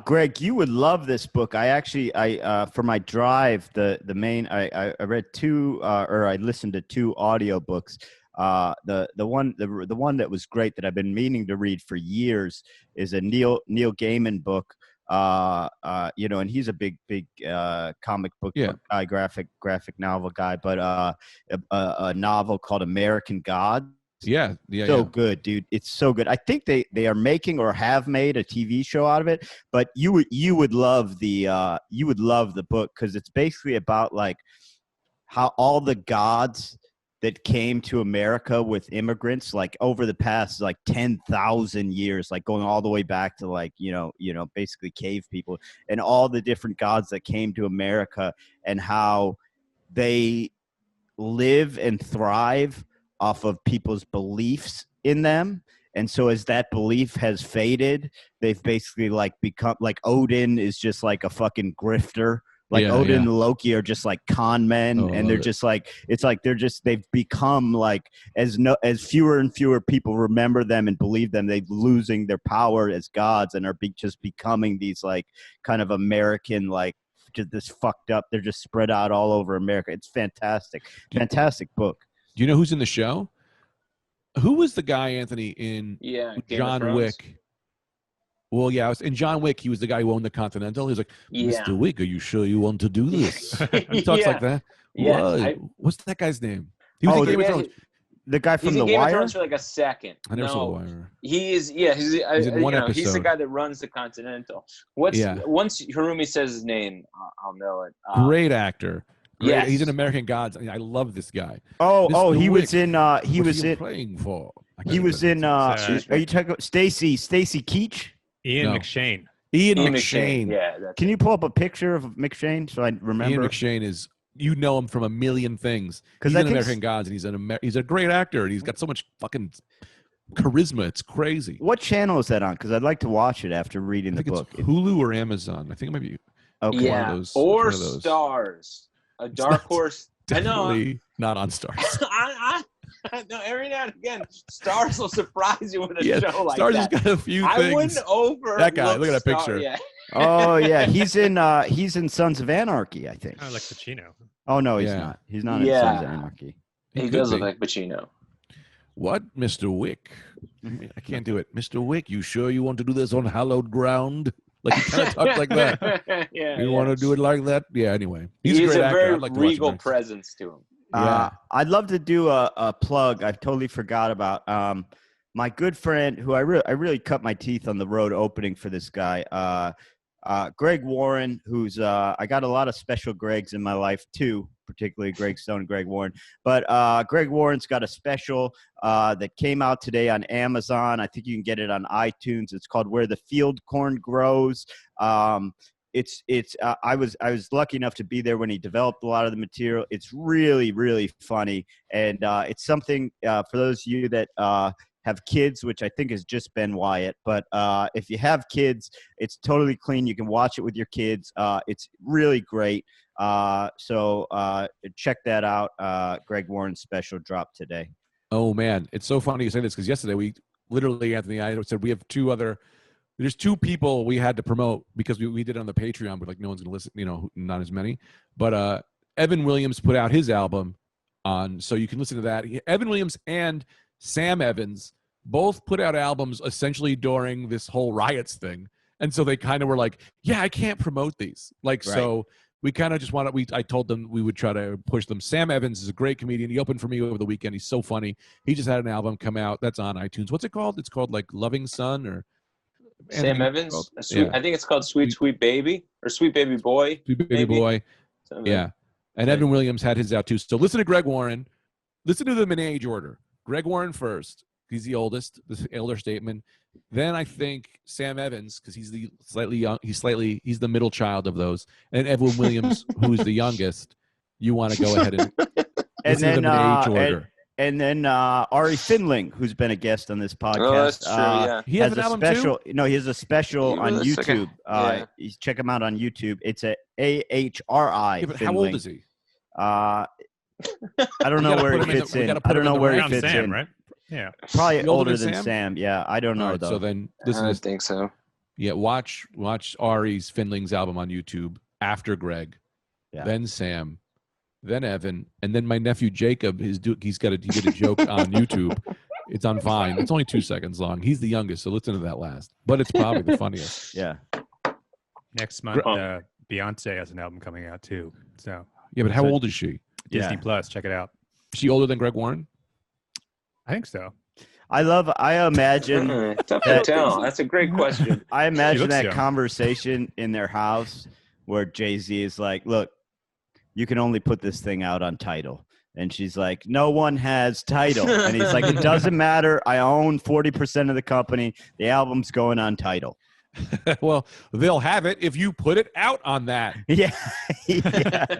Speaker 4: Greg, you would love this book. I for my drive, I read two, or I listened to two audiobooks. The one that was great that I've been meaning to read for years is a Neil Gaiman book. You know, and he's a big comic book guy, graphic novel guy, but a novel called American Gods. So good, dude. It's so good. I think they are making or have made a TV show out of it, but you would love the book because it's basically about like how all the gods that came to America with immigrants, like over the past like 10,000 years, like going all the way back to like, you know, basically cave people and all the different gods that came to America and how they live and thrive off of people's beliefs in them. And so as that belief has faded, they've basically like become like Odin is just like a fucking grifter. Like Odin and Loki are just like con men, and they're just like they've become like as fewer and fewer people remember them and believe them, they're losing their power as gods and are just becoming these like kind of American like just this fucked up. They're just spread out all over America. It's fantastic book.
Speaker 2: Do you know who's in the show? Who was the guy, Anthony, in John Wick? Well, yeah, in John Wick, he was the guy who owned the Continental. He was like, Mr. Wick, are you sure you want to do this? He talks like that. Yeah, what's that guy's name? He was in Game of Thrones.
Speaker 4: The guy from
Speaker 3: The
Speaker 4: Wire?
Speaker 3: Game of Thrones for like a second.
Speaker 2: I never saw The Wire.
Speaker 3: He's in one episode. He's the guy that runs the Continental. Once Harumi says his name, I'll know it.
Speaker 2: Great actor.
Speaker 3: Yeah,
Speaker 2: he's in American Gods. I love this guy.
Speaker 4: He was in. Are you
Speaker 2: talking
Speaker 4: about Stacy Keach?
Speaker 1: Ian McShane.
Speaker 2: Ian McShane.
Speaker 3: Yeah.
Speaker 4: Can you pull up a picture of McShane so I remember?
Speaker 2: Ian McShane is you know him from a million things. He's in American Gods, and he's a great actor, and he's got so much fucking charisma. It's crazy.
Speaker 4: What channel is that on? Because I'd like to watch it after reading the book.
Speaker 2: It's Hulu or Amazon. I think it might be.
Speaker 4: Okay.
Speaker 3: Yeah,
Speaker 2: one of those,
Speaker 3: or Stars. A dark horse.
Speaker 2: Definitely not on Stars.
Speaker 3: No, every now and again, Stars will surprise you with a show like
Speaker 2: Stars
Speaker 3: that.
Speaker 2: has got a few things.
Speaker 3: I wouldn't overlook
Speaker 2: that guy. Look at that picture.
Speaker 3: Yeah.
Speaker 4: Oh yeah, he's in Sons of Anarchy, I think.
Speaker 1: I like Pacino.
Speaker 4: Oh no, he's not. He's not in Sons of Anarchy.
Speaker 3: He does look like Pacino.
Speaker 2: What, Mr. Wick? I can't do it. Mr. Wick, you sure you want to do this on hallowed ground? Like he kind of talks like that. You want to do it like that? Yeah. Anyway,
Speaker 3: he's
Speaker 2: a great
Speaker 3: a
Speaker 2: actor.
Speaker 3: very
Speaker 2: like
Speaker 3: regal presence to him.
Speaker 4: I'd love to do a plug. I totally forgot about my good friend who I really cut my teeth on the road opening for this guy. Greg Warren, who's I got a lot of special Gregs in my life too, particularly Greg Stone and Greg Warren. But Greg Warren's got a special that came out today on Amazon. I think you can get it on iTunes. It's called Where the Field Corn Grows. I was lucky enough to be there when he developed a lot of the material. It's really, really funny. And it's something for those of you that have kids, which I think has just been Wyatt. But if you have kids, it's totally clean. You can watch it with your kids. It's really great. So check that out. Greg Warren's special dropped today.
Speaker 2: Oh, man. It's so funny you say this because yesterday we literally, Anthony, I said we have there's two people we had to promote because we did it on the Patreon, but like no one's going to listen, not as many. But Evan Williams put out his album on, so you can listen to that. Evan Williams and Sam Evans both put out albums essentially during this whole riots thing. And so they kind of were like, yeah, I can't promote these. Like, right. So we kind of just I told them we would try to push them. Sam Evans is a great comedian. He opened for me over the weekend. He's so funny. He just had an album come out that's on iTunes. What's it called? It's called like Loving Son or
Speaker 3: Sam Evans. I think it's called Sweet Sweet Baby or Sweet Baby Boy.
Speaker 2: Sweet Baby Boy. Yeah. And Evan Williams had his out too. So listen to Greg Warren. Listen to them in age order. Greg Warren first. He's the oldest, the elder statesman. Then I think Sam Evans, because he's the slightly young. He's the middle child of those. And Evan Williams, who's the youngest. You want to go ahead and
Speaker 4: then
Speaker 2: them in age order.
Speaker 4: And then Ahri Findling, who's been a guest on this podcast.
Speaker 3: Oh, that's true, yeah.
Speaker 2: He has an album
Speaker 4: special,
Speaker 2: too?
Speaker 4: No, he has a special on YouTube. Check him out on YouTube. It's a AHRI.
Speaker 2: Yeah, but how old is he?
Speaker 4: I don't know where he fits in. I don't know where he fits in.
Speaker 1: Right? Yeah.
Speaker 4: Probably older than Sam. Yeah, I don't know, though.
Speaker 2: So then
Speaker 3: I think so.
Speaker 2: Yeah, watch Ahri's Findling's album on YouTube after Greg, then Sam, then Evan, and then my nephew Jacob. He did a joke on YouTube. It's on Vine. It's only 2 seconds long. He's the youngest, so listen to that last. But it's probably the funniest.
Speaker 4: Yeah.
Speaker 1: Next month, Beyonce has an album coming out too. So
Speaker 2: yeah, but how old is she?
Speaker 1: Disney Plus. Check it out.
Speaker 2: Is she older than Greg Warren?
Speaker 1: I think so.
Speaker 4: I imagine.
Speaker 3: Tough to tell. That's a great question.
Speaker 4: I imagine that conversation in their house where Jay-Z is like, look, you can only put this thing out on Tidal. And she's like, no one has Tidal. And he's like, it doesn't matter. I own 40% of the company. The album's going on Tidal.
Speaker 2: Well, they'll have it if you put it out on that.
Speaker 4: Yeah.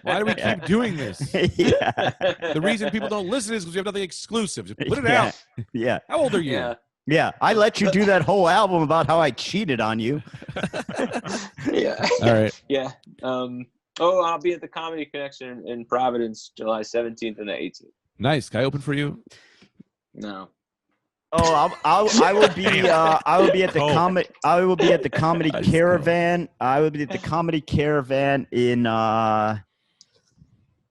Speaker 2: Why do we keep doing this? The reason people don't listen is because we have nothing exclusive. Just put it out.
Speaker 4: Yeah.
Speaker 2: How old are you?
Speaker 4: Yeah. I let you do that whole album about how I cheated on you.
Speaker 3: Yeah.
Speaker 2: All right.
Speaker 3: Yeah. I'll be at the Comedy Connection in Providence, July 17th and the 18th.
Speaker 2: Nice. Can I open for you?
Speaker 3: No.
Speaker 4: Oh, I will be at the comedy. I will be at the Comedy Caravan. I will be at the Comedy Caravan in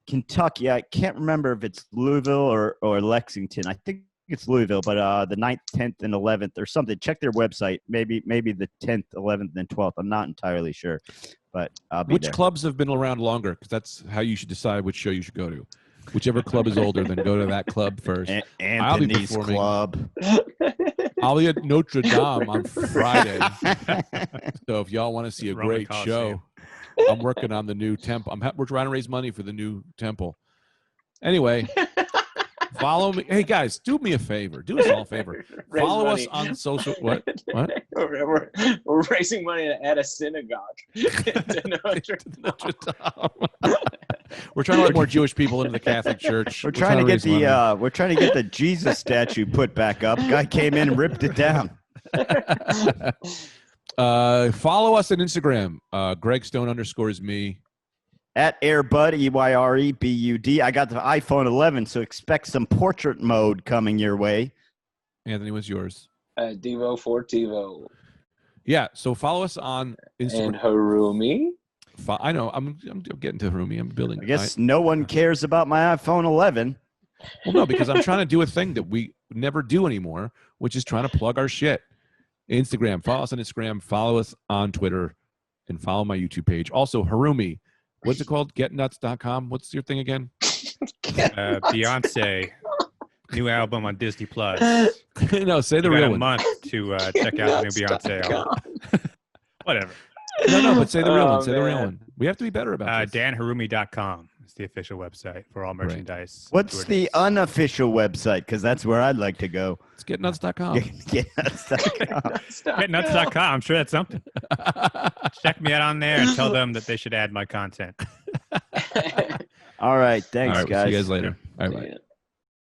Speaker 4: Kentucky. I can't remember if it's Louisville or Lexington. I think it's Louisville, but the 9th, 10th, and 11th or something. Check their website. Maybe the 10th, 11th, and 12th. I'm not entirely sure, but I'll be
Speaker 2: Which
Speaker 4: there.
Speaker 2: clubs have been around longer? Because that's how you should decide which show you should go to. Whichever club is older, then go to that club first.
Speaker 4: Anthony's Club.
Speaker 2: I'll be at Notre Dame on Friday. So if y'all want to see a great show, I'm working on the new temple. We're trying to raise money for the new temple. Anyway, follow me. Hey, guys, do me a favor. Do us all a favor. Follow us on social. What?
Speaker 3: We're raising money at a synagogue. To Notre Dame.
Speaker 2: We're trying to let more Jewish people into the Catholic Church.
Speaker 4: We're trying to get the Jesus statue put back up. Guy came in and ripped it down.
Speaker 2: Follow us on Instagram. Greg Stone _ me.
Speaker 4: At Airbud, EYREBUD. I got the iPhone 11, so expect some portrait mode coming your way.
Speaker 2: Anthony, what's yours?
Speaker 3: Devo for Tivo.
Speaker 2: Yeah, so follow us on Instagram.
Speaker 3: And Harumi.
Speaker 2: I know. I'm getting to Harumi. I'm building.
Speaker 4: I guess no one cares about my iPhone 11.
Speaker 2: Well, no, because I'm trying to do a thing that we never do anymore, which is trying to plug our shit. Instagram. Follow us on Instagram. Follow us on Twitter. And follow my YouTube page. Also, Harumi. What's it called? GetNuts.com. What's your thing again?
Speaker 1: Beyonce. New album on Disney Plus.
Speaker 2: No, say the real one.
Speaker 1: A month to check out the new Beyonce album. Whatever.
Speaker 2: No, but say the real one. Say the real one. We have to be better about this.
Speaker 1: DanHarumi.com is the official website for all merchandise.
Speaker 4: What's the unofficial website? Because that's where I'd like to go.
Speaker 2: It's GetNuts.com.
Speaker 4: GetNuts.com.
Speaker 1: GetNuts.com. I'm sure that's something. Check me out on there and tell them that they should add my content.
Speaker 4: All right. Thanks,
Speaker 2: all right,
Speaker 4: guys.
Speaker 2: See you guys later. All right, bye.